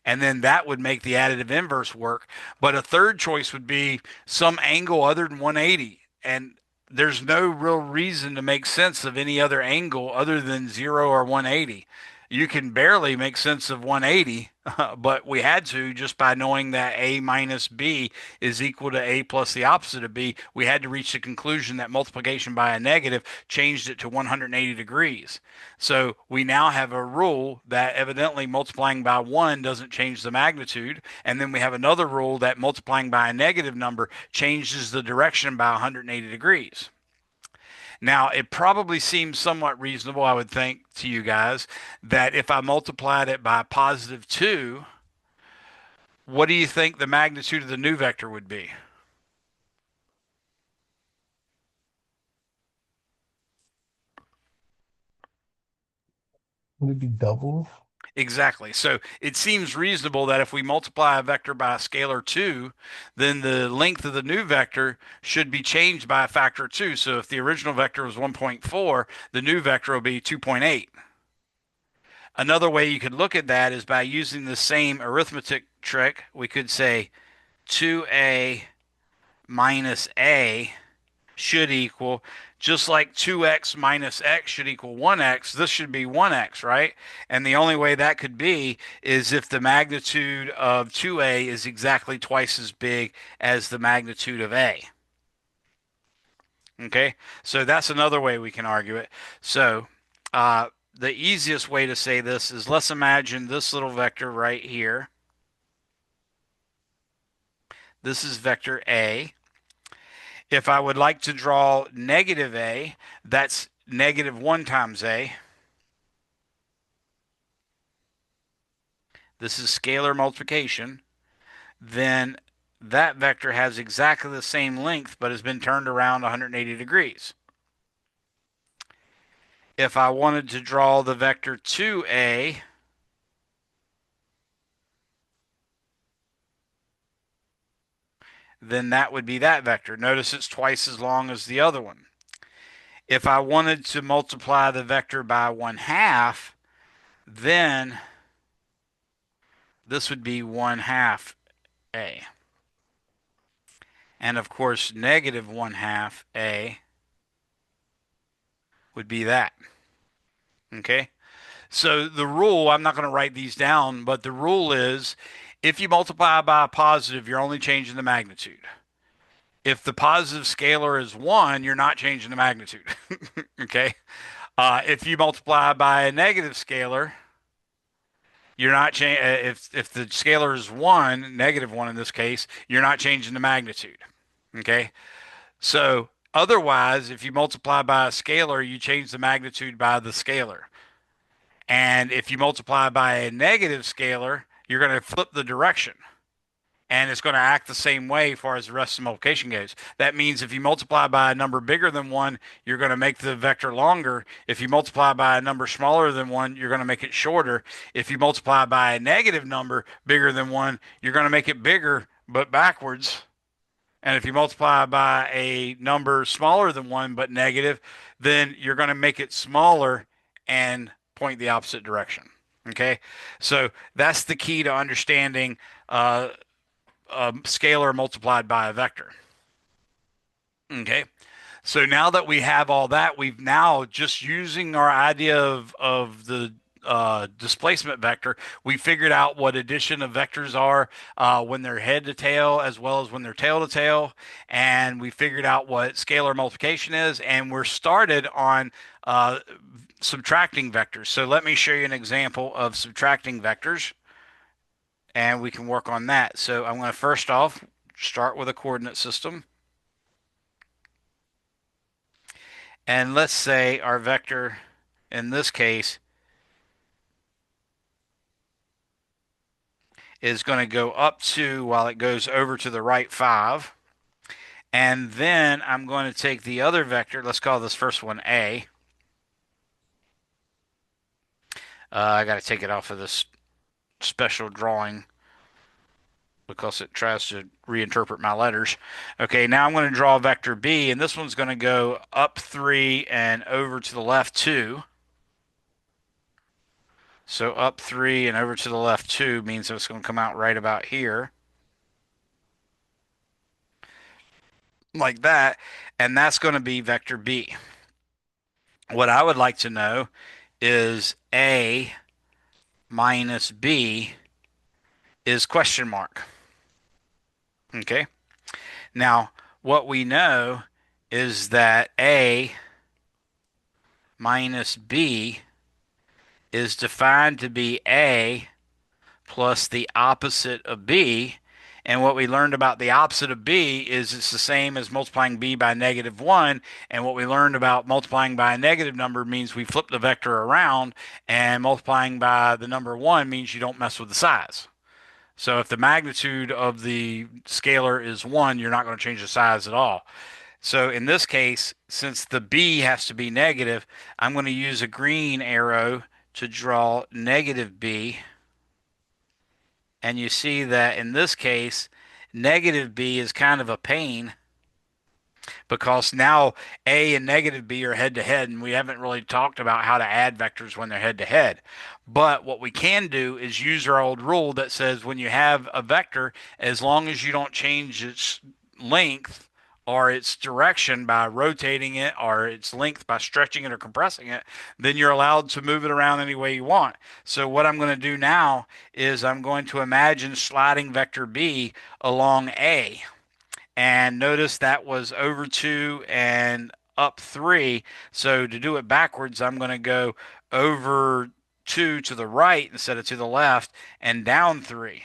and then that would make the additive inverse work. But a third choice would be some angle other than 180. And there's no real reason to make sense of any other angle other than 0 or 180. You can barely make sense of 180, but we had to just by knowing that A minus B is equal to A plus the opposite of B. We had to reach the conclusion that multiplication by a negative changed it to 180 degrees. So we now have a rule that evidently multiplying by 1 doesn't change the magnitude. And then we have another rule that multiplying by a negative number changes the direction by 180 degrees. Now, it probably seems somewhat reasonable, I would think, to you guys, that if I multiplied it by positive 2, what do you think the magnitude of the new vector would be? Would it be double? Exactly. So it seems reasonable that if we multiply a vector by a scalar 2, then the length of the new vector should be changed by a factor of 2. So if the original vector was 1.4, the new vector will be 2.8. Another way you could look at that is by using the same arithmetic trick. We could say 2a minus a should equal, just like 2x minus x should equal 1x, this should be 1x, right? And the only way that could be is if the magnitude of 2a is exactly twice as big as the magnitude of a. Okay, so that's another way we can argue it. So the easiest way to say this is, let's imagine this little vector right here. This is vector A. If I would like to draw negative a, that's negative 1 times a. This is scalar multiplication. Then that vector has exactly the same length but has been turned around 180 degrees. If I wanted to draw the vector 2a, then that would be that vector. Notice it's twice as long as the other one. If I wanted to multiply the vector by 1/2, then this would be 1/2 a. And of course, negative 1/2 a would be that. Okay? So the rule, I'm not going to write these down, but the rule is if you multiply by a positive, you're only changing the magnitude. If the positive scalar is 1, you're not changing the magnitude. Okay? If you multiply by a negative scalar, you're not changing. If the scalar is 1, negative 1 in this case, you're not changing the magnitude. Okay? So otherwise, if you multiply by a scalar, you change the magnitude by the scalar. And if you multiply by a negative scalar, you're going to flip the direction. And it's going to act the same way as far as the rest of the multiplication goes. That means if you multiply by a number bigger than 1, you're going to make the vector longer. If you multiply by a number smaller than 1, you're going to make it shorter. If you multiply by a negative number bigger than 1, you're going to make it bigger, but backwards. And if you multiply by a number smaller than 1 but negative, then you're going to make it smaller and point the opposite direction. Okay, so that's the key to understanding a scalar multiplied by a vector. Okay, so now that we have all that, we've now just using our idea of the displacement vector, we figured out what addition of vectors are when they're head to tail as well as when they're tail to tail. And we figured out what scalar multiplication is. And we're started on subtracting vectors. So let me show you an example of subtracting vectors. And we can work on that. So I'm going to first off start with a coordinate system. And let's say our vector in this case is going to go up 2 while it goes over to the right 5. And then I'm going to take the other vector. Let's call this first one A. I got to take it off of this special drawing because it tries to reinterpret my letters. Okay, now I'm going to draw vector B, and this one's going to go up 3 and over to the left 2. So up 3 and over to the left 2 means it's going to come out right about here. Like that. And that's going to be vector B. What I would like to know is A minus B is question mark. Okay. Now, what we know is that A minus B is defined to be A plus the opposite of B. And what we learned about the opposite of B is it's the same as multiplying B by -1. And what we learned about multiplying by a negative number means we flip the vector around, and multiplying by the number 1 means you don't mess with the size. So if the magnitude of the scalar is 1, you're not going to change the size at all. So in this case, since the B has to be negative, I'm going to use a green arrow to draw negative B. And you see that in this case, negative B is kind of a pain because now A and negative B are head to head, and we haven't really talked about how to add vectors when they're head to head. But what we can do is use our old rule that says when you have a vector, as long as you don't change its length or its direction by rotating it or its length by stretching it or compressing it, then you're allowed to move it around any way you want. So what I'm going to do now is I'm going to imagine sliding vector B along A. And notice that was over 2 and up 3. So to do it backwards, I'm going to go over 2 to the right instead of to the left and down 3.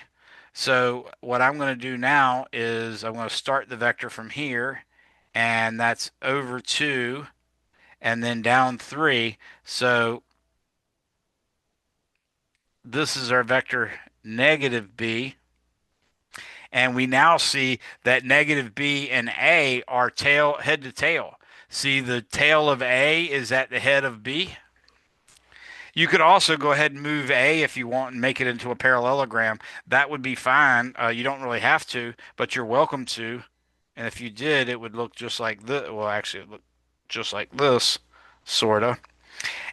So what I'm going to do now is I'm going to start the vector from here, and that's over 2 and then down 3. So this is our vector negative B. And we now see that negative B and A are head to tail. See, the tail of A is at the head of B. You could also go ahead and move A if you want and make it into a parallelogram. That would be fine. You don't really have to, but you're welcome to. And if you did, it would look just like this. Well, actually, it would look just like this, sort of.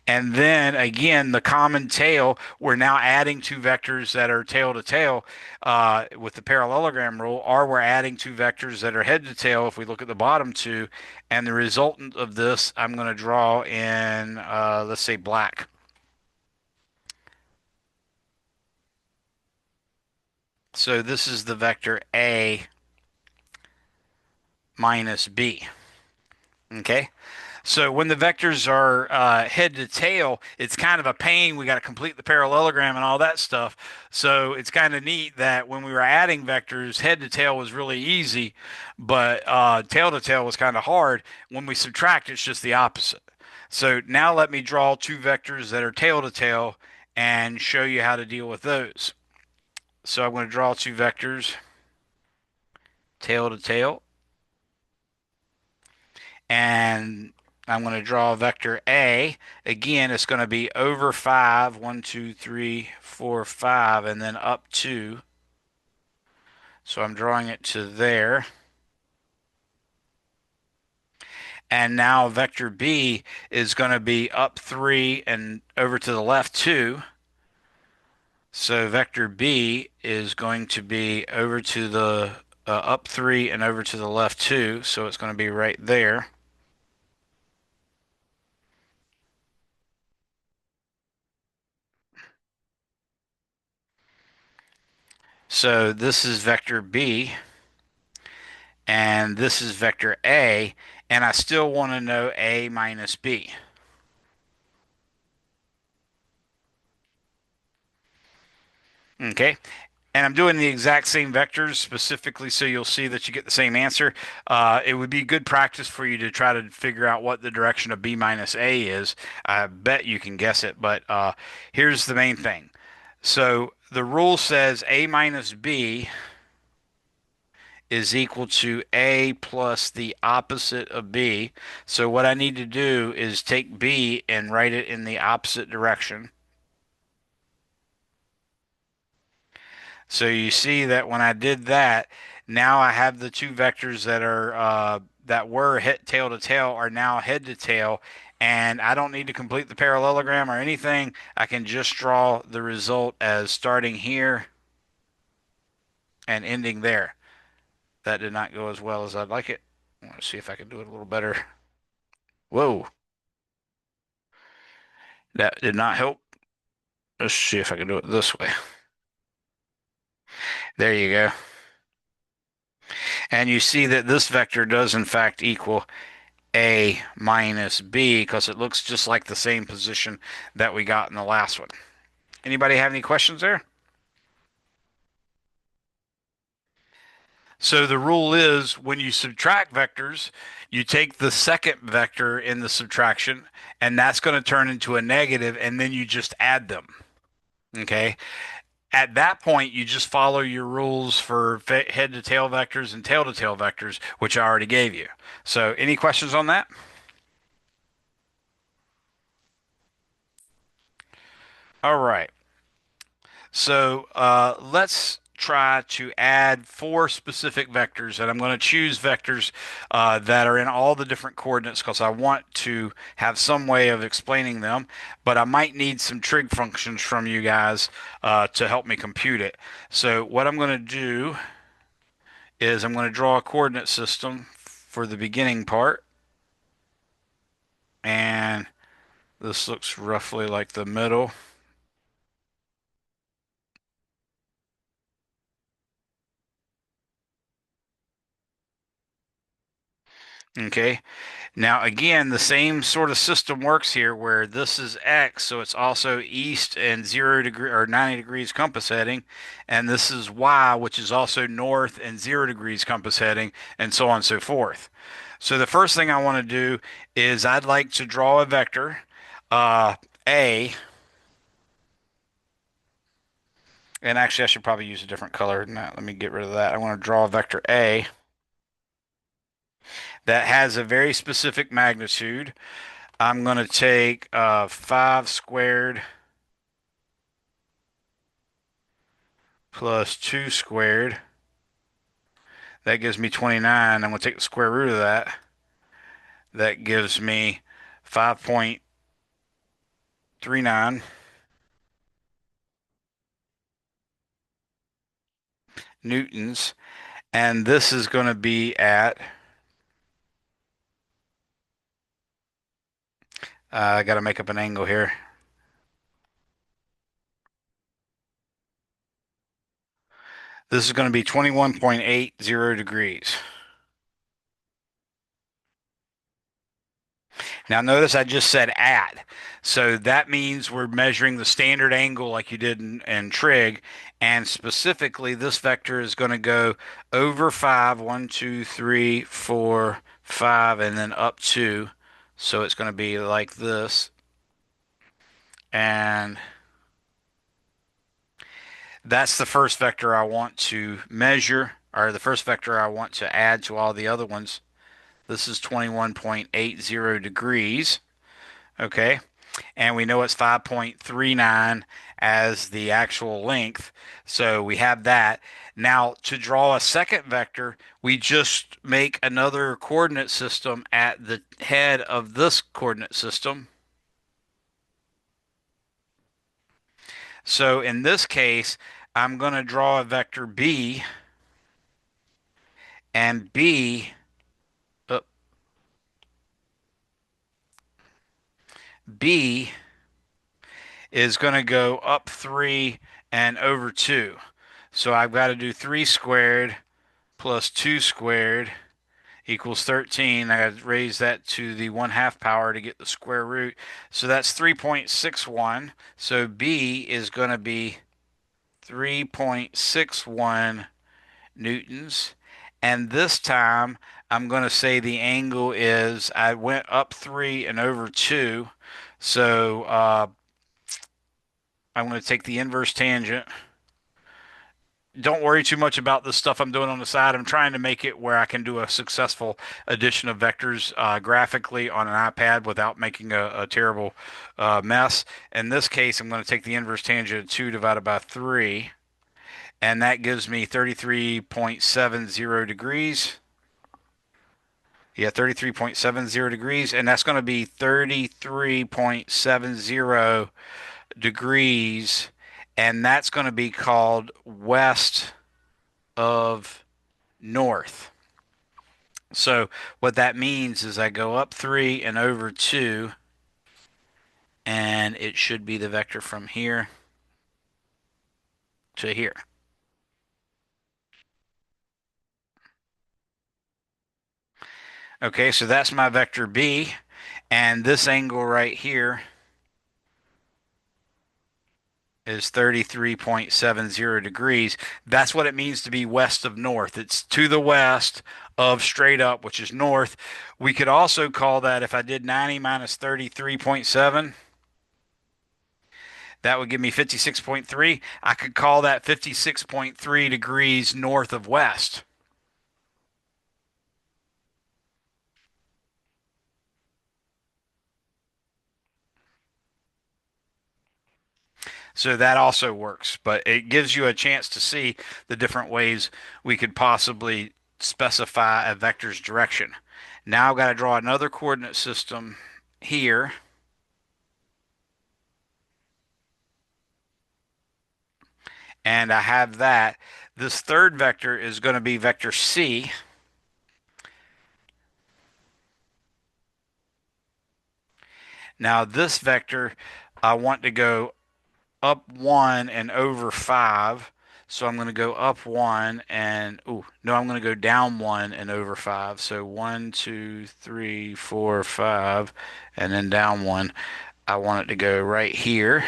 And then again, the common tail, we're now adding two vectors that are tail to tail with the parallelogram rule, or we're adding two vectors that are head to tail if we look at the bottom two. And the resultant of this, I'm going to draw in, let's say, black. So this is the vector A minus B. Okay. So when the vectors are head to tail, it's kind of a pain. We got to complete the parallelogram and all that stuff. So it's kind of neat that when we were adding vectors, head to tail was really easy, but tail to tail was kind of hard. When we subtract, it's just the opposite. So now let me draw two vectors that are tail to tail and show you how to deal with those. So I'm going to draw two vectors, tail to tail. And I'm going to draw vector A. Again, it's going to be over 5, 1, 2, 3, 4, 5, and then up 2. So I'm drawing it to there. And now vector B is going to be up 3 and over to the left 2. So vector B is going to be over to the up 3 and over to the left 2. So it's going to be right there. So this is vector B, and this is vector A, and I still want to know A minus B. Okay, and I'm doing the exact same vectors specifically so you'll see that you get the same answer. It would be good practice for you to try to figure out what the direction of B minus A is. I bet you can guess it, but here's the main thing. So the rule says A minus B is equal to A plus the opposite of B. So what I need to do is take B and write it in the opposite direction. So you see that when I did that, now I have the two vectors that were hit tail to tail are now head to tail, and I don't need to complete the parallelogram or anything. I can just draw the result as starting here and ending there. That did not go as well as I'd like it. I want to see if I can do it a little better. Whoa, that did not help. Let's see if I can do it this way. There you go. And you see that this vector does in fact equal A minus B because it looks just like the same position that we got in the last one. Anybody have any questions there? So the rule is when you subtract vectors, you take the second vector in the subtraction, and that's going to turn into a negative, and then you just add them. Okay. At that point, you just follow your rules for head to tail vectors and tail to tail vectors, which I already gave you. So any questions on that? All right. So let's try to add four specific vectors, and I'm going to choose vectors that are in all the different coordinates because I want to have some way of explaining them, but I might need some trig functions from you guys to help me compute it. So what I'm going to do is I'm going to draw a coordinate system for the beginning part, and this looks roughly like the middle. Okay. Now, again, the same sort of system works here where this is X, so it's also east and 0 degree or 90 degrees compass heading, and this is Y, which is also north and 0 degrees compass heading, and so on and so forth. So the first thing I want to do is I'd like to draw a vector, A, and actually I should probably use a different color than that. Let me get rid of that. I want to draw a vector A that has a very specific magnitude. I'm going to take 5 squared plus 2 squared. That gives me 29. I'm going to take the square root of that. That gives me 5.39 newtons. And this is going to be at, I got to make up an angle here. This is going to be 21.80 degrees. Now notice I just said at. So that means we're measuring the standard angle like you did in trig. And specifically, this vector is going to go over 5, 1, 2, 3, 4, 5, and then up 2. So it's going to be like this. And that's the first vector I want to measure, or the first vector I want to add to all the other ones. This is 21.80 degrees. Okay. And we know it's 5.39 as the actual length. So we have that. Now, to draw a second vector, we just make another coordinate system at the head of this coordinate system. So in this case, I'm going to draw a vector B, and B is going to go up 3 and over 2. So I've got to do 3 squared plus 2 squared equals 13. I got to raise that to the 1/2 power to get the square root. So that's 3.61. So B is going to be 3.61 newtons. And this time I'm going to say the angle is, I went up 3 and over 2. So I'm going to take the inverse tangent. Don't worry too much about the stuff I'm doing on the side. I'm trying to make it where I can do a successful addition of vectors graphically on an iPad without making a terrible mess. In this case, I'm going to take the inverse tangent of 2 divided by 3, and that gives me 33.70 degrees. Yeah, 33.70 degrees, and that's going to be 33.70 degrees, and that's going to be called west of north. So what that means is I go up 3 and over 2, and it should be the vector from here to here. Okay, so that's my vector B, and this angle right here is 33.70 degrees. That's what it means to be west of north. It's to the west of straight up, which is north. We could also call that, if I did 90 minus 33.7, that would give me 56.3. I could call that 56.3 degrees north of west. So that also works, but it gives you a chance to see the different ways we could possibly specify a vector's direction. Now I've got to draw another coordinate system here. And I have that. This third vector is going to be vector C. Now this vector, I want to go up 1 and over 5. So I'm going to go up 1 and, oh, no, I'm going to go down 1 and over 5. So 1, 2, 3, 4, 5, and then down 1. I want it to go right here.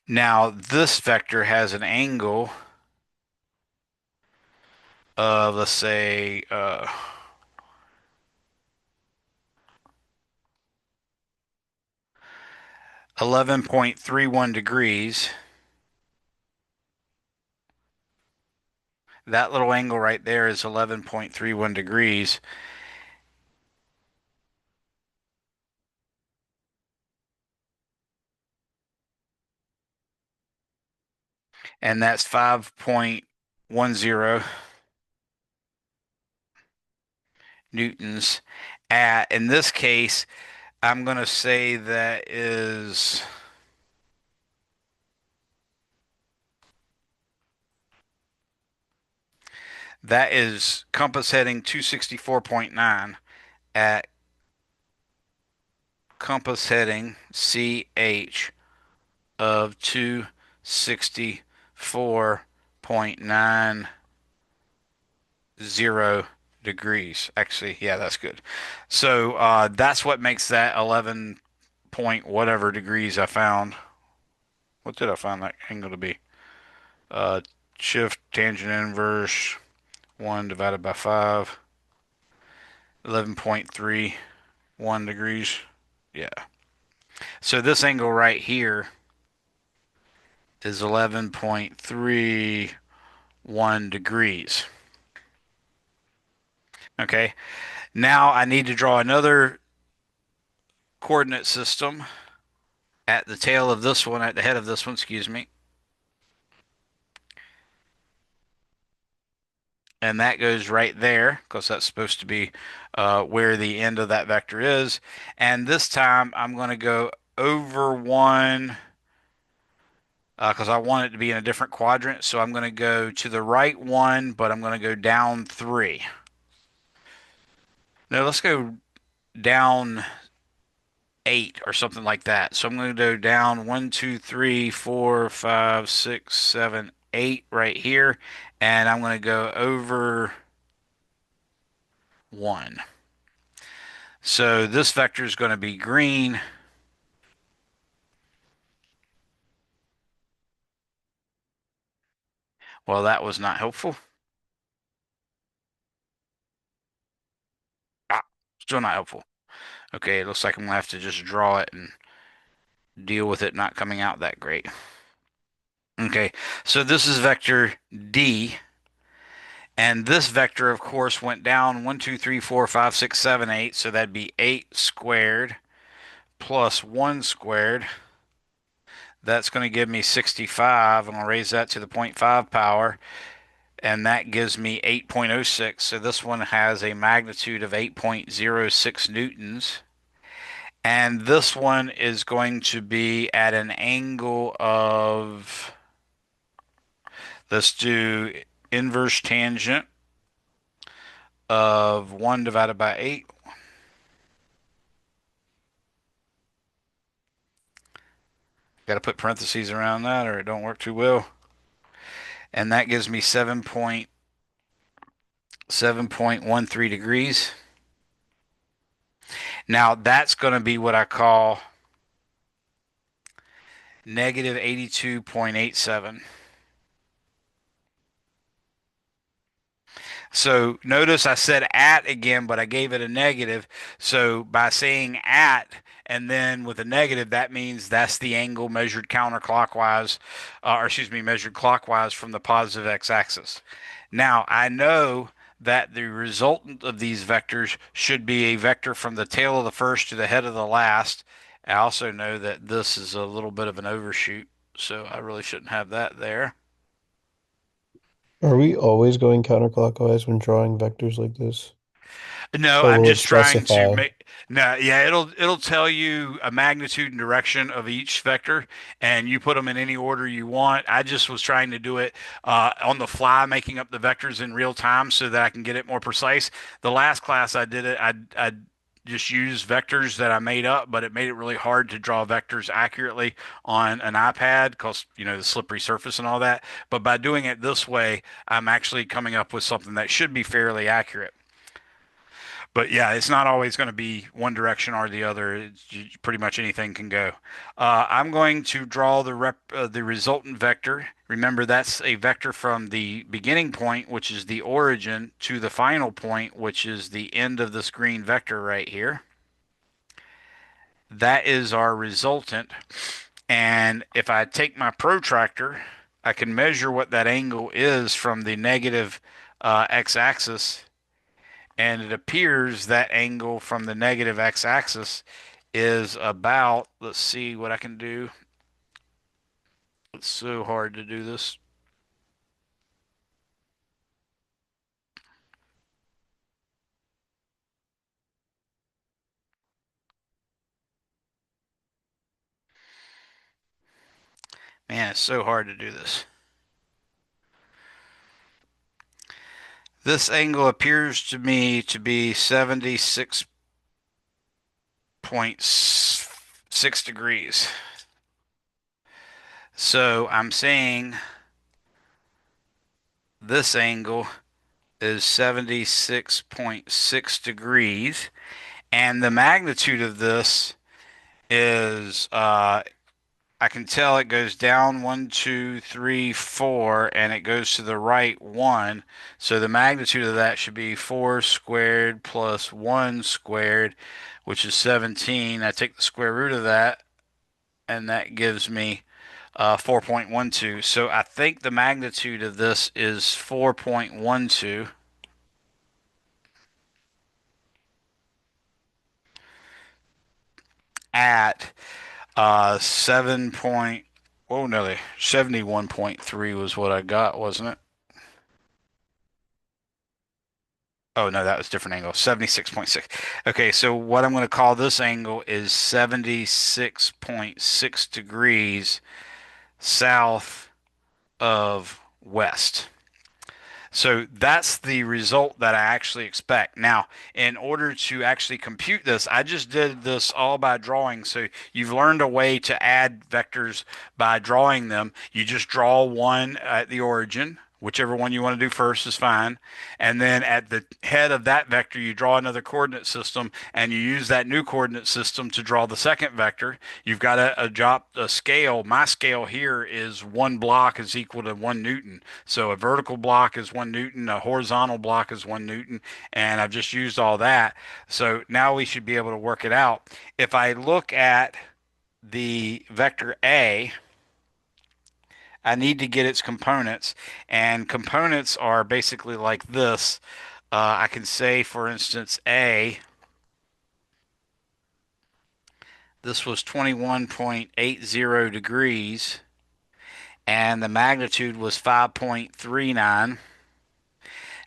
Now this vector has an angle of, let's say, 11.31 degrees. That little angle right there is 11.31 degrees. And that's 5.10 newtons. In this case, I'm going to say that is compass heading 264.9 at compass heading CH of 264.90 degrees. Actually, yeah, that's good. So that's what makes that 11 point whatever degrees I found. What did I find that angle to be? Uh, Shift tangent inverse 1 divided by 5. 11.31 degrees. Yeah. So this angle right here is 11.31 degrees. Okay. Now I need to draw another coordinate system at the tail of this one, at the head of this one, excuse me. And that goes right there because that's supposed to be where the end of that vector is. And this time I'm going to go over 1 because I want it to be in a different quadrant. So I'm going to go to the right 1, but I'm going to go down 3. No, let's go down 8 or something like that. So I'm going to go down 1, 2, 3, 4, 5, 6, 7, 8 right here. And I'm going to go over 1. So this vector is going to be green. Well, that was not helpful. Still not helpful. Okay, it looks like I'm gonna have to just draw it and deal with it not coming out that great. Okay, so this is vector D, and this vector, of course, went down 1, 2, 3, 4, 5, 6, 7, 8, so that'd be 8 squared plus 1 squared. That's going to give me 65. I'm going to raise that to the 0.5 power, and that gives me 8.06. So this one has a magnitude of 8.06 newtons. And this one is going to be at an angle of, let's do inverse tangent of 1 divided by 8. Got to put parentheses around that or it don't work too well. And that gives me 7.13 degrees. Now that's going to be what I call negative 82.87. So notice I said at again, but I gave it a negative. So by saying at and then with a negative, that means that's the angle measured counterclockwise, or excuse me, measured clockwise from the positive x-axis. Now I know that the resultant of these vectors should be a vector from the tail of the first to the head of the last. I also know that this is a little bit of an overshoot, so I really shouldn't have that there. Are we always going counterclockwise when drawing vectors like this? No, Or I'm will it just trying to specify? make no, yeah, it'll tell you a magnitude and direction of each vector, and you put them in any order you want. I just was trying to do it on the fly, making up the vectors in real time so that I can get it more precise. The last class I did it, I just used vectors that I made up, but it made it really hard to draw vectors accurately on an iPad because, you know, the slippery surface and all that. But by doing it this way, I'm actually coming up with something that should be fairly accurate. But yeah, it's not always going to be one direction or the other. Pretty much anything can go. I'm going to draw the resultant vector. Remember, that's a vector from the beginning point, which is the origin, to the final point, which is the end of this green vector right here. That is our resultant. And if I take my protractor, I can measure what that angle is from the negative x-axis, and it appears that angle from the negative x-axis is about, let's see what I can do. It's so hard to do this. Man, it's so hard to do this. This angle appears to me to be 76.6 degrees. So I'm saying this angle is 76.6 degrees, and the magnitude of this is I can tell it goes down 1, 2, 3, 4, and it goes to the right 1. So the magnitude of that should be 4 squared plus 1 squared, which is 17. I take the square root of that, and that gives me 4.12. So I think the magnitude of this is 4.12 at 7 point, oh no, 71.3 was what I got, wasn't it? Oh no, that was a different angle. 76.6. Okay, so what I'm going to call this angle is 76.6 degrees south of west. So that's the result that I actually expect. Now, in order to actually compute this, I just did this all by drawing. So you've learned a way to add vectors by drawing them. You just draw one at the origin, Whichever one you want to do first is fine. And then at the head of that vector, you draw another coordinate system and you use that new coordinate system to draw the second vector. You've got to adopt a scale. My scale here is 1 block is equal to 1 Newton. So a vertical block is 1 Newton, a horizontal block is 1 Newton, and I've just used all that. So now we should be able to work it out. If I look at the vector A, I need to get its components, and components are basically like this. I can say, for instance, A, this was 21.80 degrees, and the magnitude was 5.39.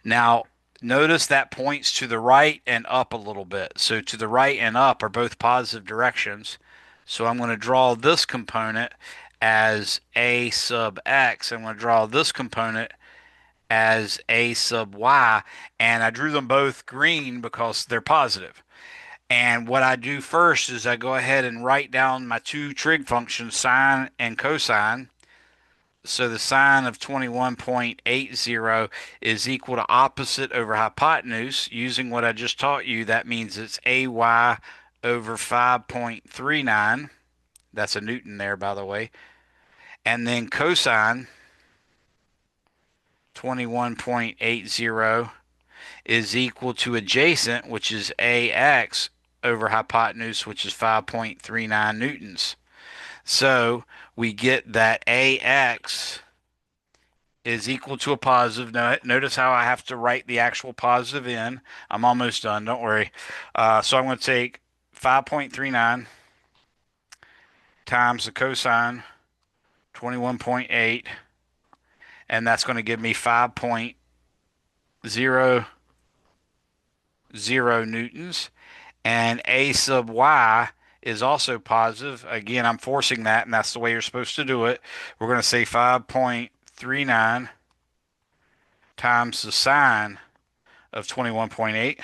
Now, notice that points to the right and up a little bit. So to the right and up are both positive directions. So I'm going to draw this component as A sub X. I'm going to draw this component as A sub Y, and I drew them both green because they're positive. And what I do first is I go ahead and write down my two trig functions, sine and cosine. So the sine of 21.80 is equal to opposite over hypotenuse. Using what I just taught you, that means it's AY over 5.39. That's a Newton there, by the way. And then cosine 21.80 is equal to adjacent, which is AX over hypotenuse, which is 5.39 newtons. So we get that AX is equal to a positive. Now, notice how I have to write the actual positive in. I'm almost done, don't worry. So I'm going to take 5.39 times the cosine 21.8, and that's going to give me 5.00 newtons. And A sub Y is also positive. Again, I'm forcing that, and that's the way you're supposed to do it. We're going to say 5.39 times the sine of 21.8,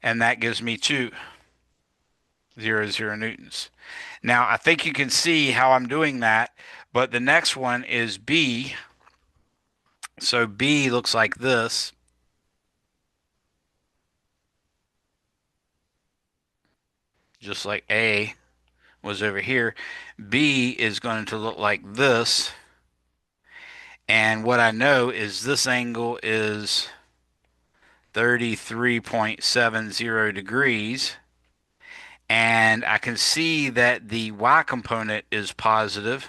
and that gives me 200 newtons. Now, I think you can see how I'm doing that, but the next one is B. So B looks like this. Just like A was over here. B is going to look like this. And what I know is this angle is 33.70 degrees. And I can see that the y component is positive.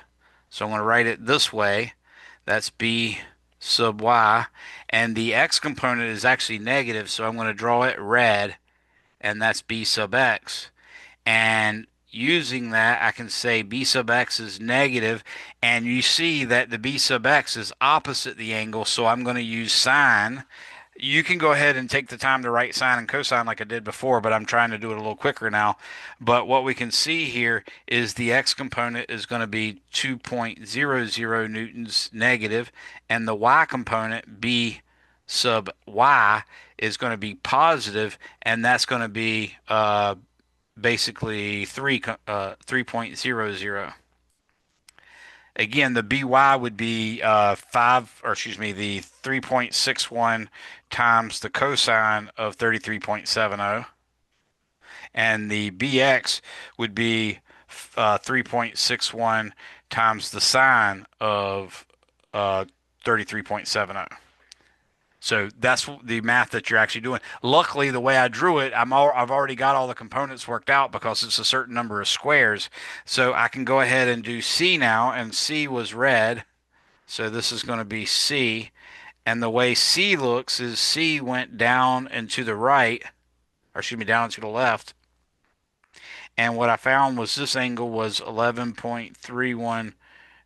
So I'm going to write it this way. That's B sub y. And the x component is actually negative, so I'm going to draw it red, and that's B sub x. And using that, I can say B sub x is negative, and you see that the B sub x is opposite the angle, so I'm going to use sine. You can go ahead and take the time to write sine and cosine like I did before, but I'm trying to do it a little quicker now. But what we can see here is the x component is going to be 2.00 newtons negative, and the y component, B sub y, is going to be positive, and that's going to be basically 3.00. Again, the by would be the 3.61 times the cosine of 33.70, and the bx would be 3.61 times the sine of 33.70. So that's the math that you're actually doing. Luckily, the way I drew it, I've already got all the components worked out because it's a certain number of squares. So I can go ahead and do C now, and C was red. So this is going to be C. And the way C looks is C went down and to the right, or excuse me, down and to the left. And what I found was this angle was 11.31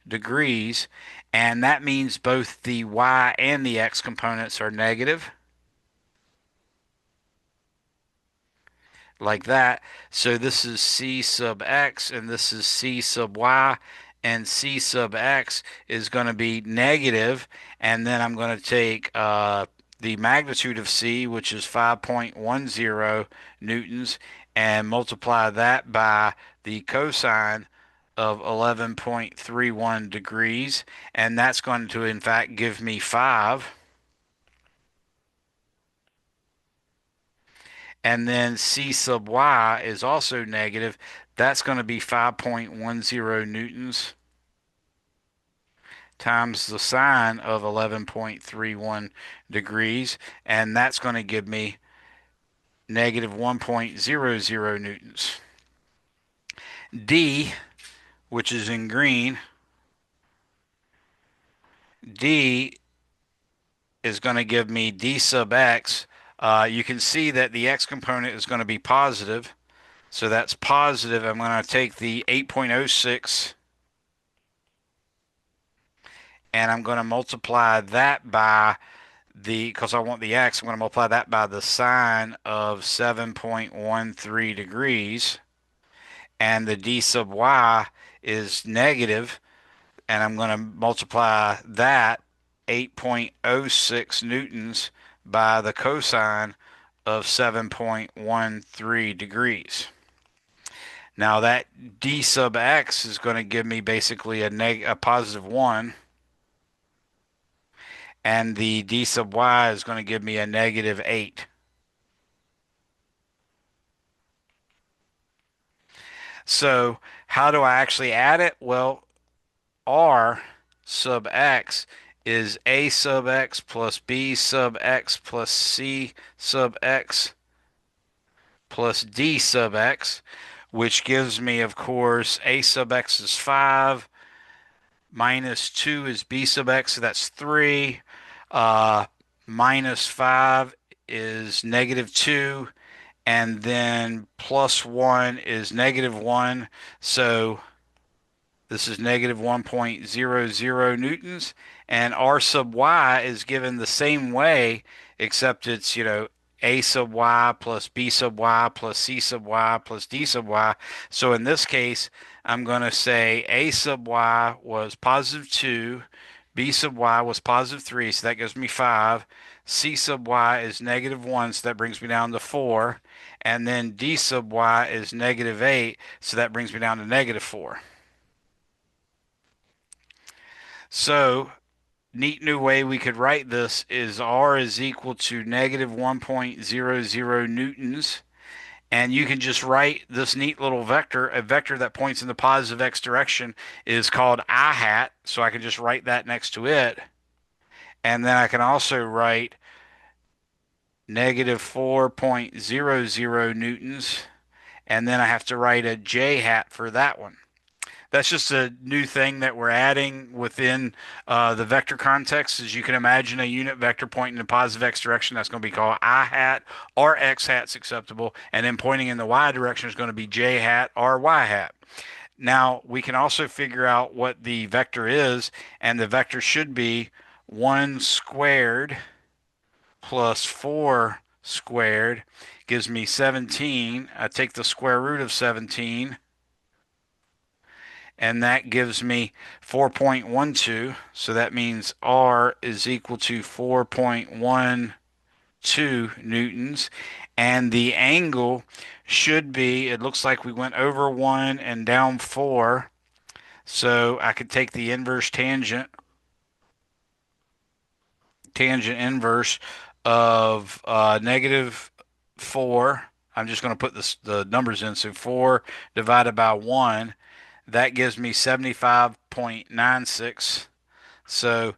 degrees, and that means both the y and the x components are negative, like that. So this is C sub x, and this is C sub y, and C sub x is going to be negative, and then I'm going to take the magnitude of C, which is 5.10 newtons, and multiply that by the cosine of 11.31 degrees, and that's going to in fact give me 5. And then C sub y is also negative. That's going to be 5.10 newtons times the sine of 11.31 degrees, and that's going to give me negative 1.00 newtons. D, which is in green, D is going to give me D sub x. You can see that the x component is going to be positive. So that's positive. I'm going to take the 8.06 and I'm going to multiply that by because I want the x, I'm going to multiply that by the sine of 7.13 degrees. And the d sub y is negative, and I'm going to multiply that 8.06 newtons by the cosine of 7.13 degrees. Now that d sub x is going to give me basically a positive 1, and the d sub y is going to give me a negative 8. So how do I actually add it? Well, r sub x is a sub x plus b sub x plus c sub x plus d sub x, which gives me, of course, a sub x is 5, minus 2 is b sub x, so that's 3. Minus 5 is negative 2, and then plus 1 is negative 1. So this is negative 1.00 newtons, and r sub y is given the same way, except it's, a sub y plus b sub y plus c sub y plus d sub y. So in this case, I'm going to say a sub y was positive 2, b sub y was positive 3, so that gives me 5. C sub y is negative 1, so that brings me down to 4. And then d sub y is negative 8, so that brings me down to negative 4. So, neat new way we could write this is r is equal to negative 1.00 newtons. And you can just write this neat little vector. A vector that points in the positive x direction is called I hat. So I can just write that next to it. And then I can also write negative 4.00 newtons. And then I have to write a j hat for that one. That's just a new thing that we're adding within the vector context. As you can imagine, a unit vector pointing in the positive x direction, that's going to be called I hat, or x hat's acceptable. And then pointing in the y direction is going to be j hat or y hat. Now, we can also figure out what the vector is, and the vector should be 1 squared plus 4 squared gives me 17. I take the square root of 17, and that gives me 4.12. So that means R is equal to 4.12 newtons. And the angle should be, it looks like we went over 1 and down 4. So I could take the inverse tangent inverse of negative 4. I'm just going to put the numbers in. So 4 divided by 1. That gives me 75.96. So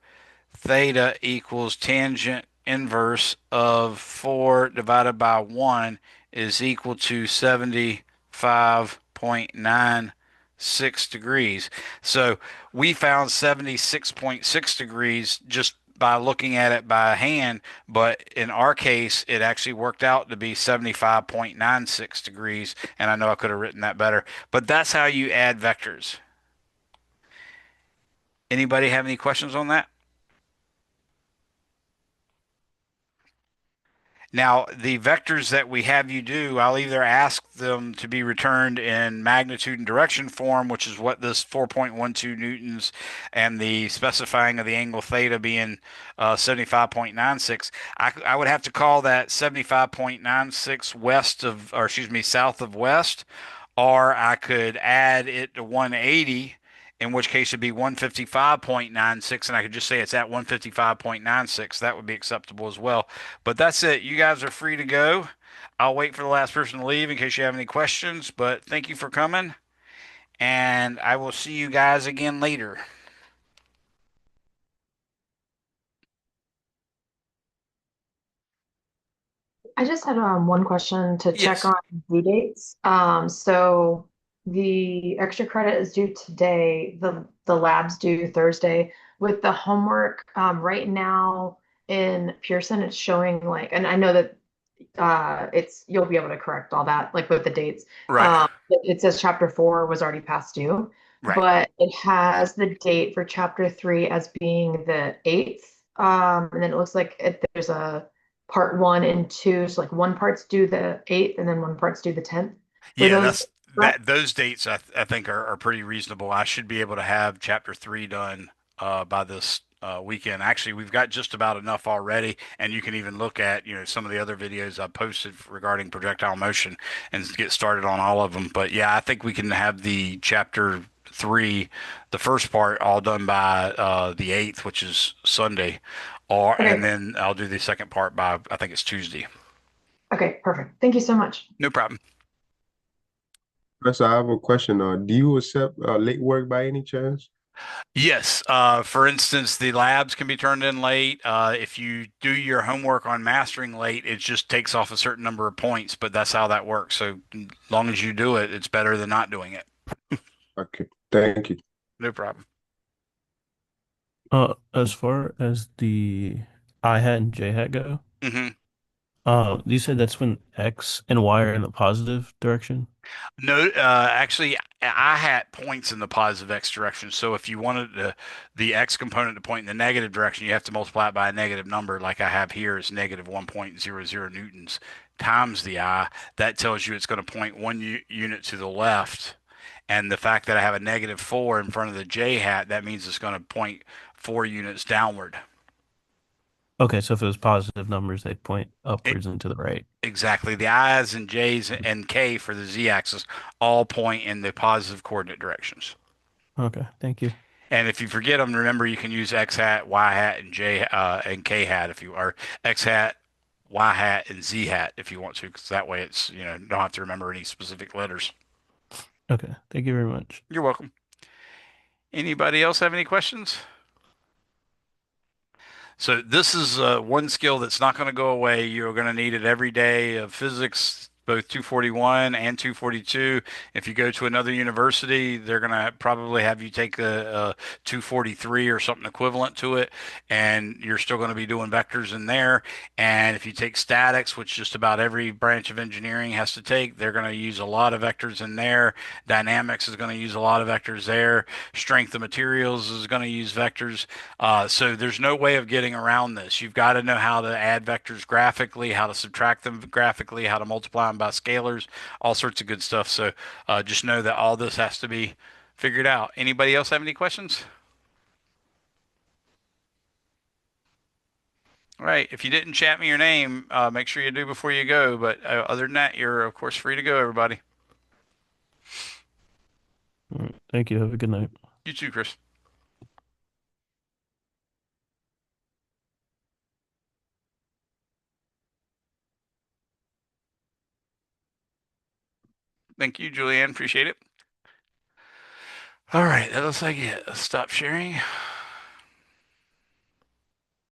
theta equals tangent inverse of 4 divided by 1 is equal to 75.96 degrees. So we found 76.6 degrees just by looking at it by hand, but in our case, it actually worked out to be 75.96 degrees, and I know I could have written that better, but that's how you add vectors. Anybody have any questions on that? Now, the vectors that we have you do, I'll either ask them to be returned in magnitude and direction form, which is what this 4.12 newtons and the specifying of the angle theta being 75.96. I would have to call that 75.96 west of, or excuse me, south of west, or I could add it to 180, in which case it'd be 155.96, and I could just say it's at 155.96. That would be acceptable as well. But that's it. You guys are free to go. I'll wait for the last person to leave in case you have any questions, but thank you for coming, and I will see you guys again later. I just had one question to check Yes. on due dates. So the extra credit is due today. The lab's due Thursday. With the homework, right now in Pearson, it's showing like, and I know that it's you'll be able to correct all that like with the dates. Right. It says chapter 4 was already past due, Right. but it has the date for chapter 3 as being the 8th. And then it looks like there's a part 1 and 2. So like one part's due the 8th and then one part's due the 10th. Were Yeah, those that's correct? that. Those dates I think are pretty reasonable. I should be able to have chapter three done by this weekend. Actually, we've got just about enough already, and you can even look at some of the other videos I posted regarding projectile motion and get started on all of them. But yeah, I think we can have the chapter three, the first part, all done by the 8th, which is Sunday, or and Okay. then I'll do the second part by I think it's Tuesday. Okay, perfect. Thank you so much. No problem. Professor, I have a question. Do you accept late work by any chance? Yes. For instance, the labs can be turned in late. If you do your homework on mastering late, it just takes off a certain number of points, but that's how that works. So as long as you do it, it's better than not doing it. Okay, thank you. No problem. As far as the I hat and J hat go, hmm you said that's when X and Y are in the positive direction. No, actually, I hat points in the positive x direction. So if you wanted the x component to point in the negative direction, you have to multiply it by a negative number, like I have here is negative 1.00 newtons times the I. That tells you it's going to point one unit to the left. And the fact that I have a negative 4 in front of the j hat, that means it's going to point 4 units downward. Okay, so if it was positive numbers, they point It, upwards and to the right. exactly. The i's and j's and k for the z-axis all point in the positive coordinate directions. Okay, thank you. And if you forget them, remember you can use x hat, y hat, and j and k hat if you are x hat, y hat, and z hat if you want to, because that way it's don't have to remember any specific letters. Okay, thank you very much. You're welcome. Anybody else have any questions? So this is one skill that's not going to go away. You're going to need it every day of physics, both 241 and 242. If you go to another university, they're going to probably have you take a 243 or something equivalent to it, and you're still going to be doing vectors in there. And if you take statics, which just about every branch of engineering has to take, they're going to use a lot of vectors in there. Dynamics is going to use a lot of vectors there. Strength of materials is going to use vectors. So there's no way of getting around this. You've got to know how to add vectors graphically, how to subtract them graphically, how to multiply them by scalars, all sorts of good stuff. So just know that all this has to be figured out. Anybody else have any questions? All right. If you didn't chat me your name, make sure you do before you go. But other than that, you're of course free to go, everybody. All right, thank you. Have a good night. You too, Chris. Thank you, Julianne. Appreciate it. All right. That looks like it. Stop sharing.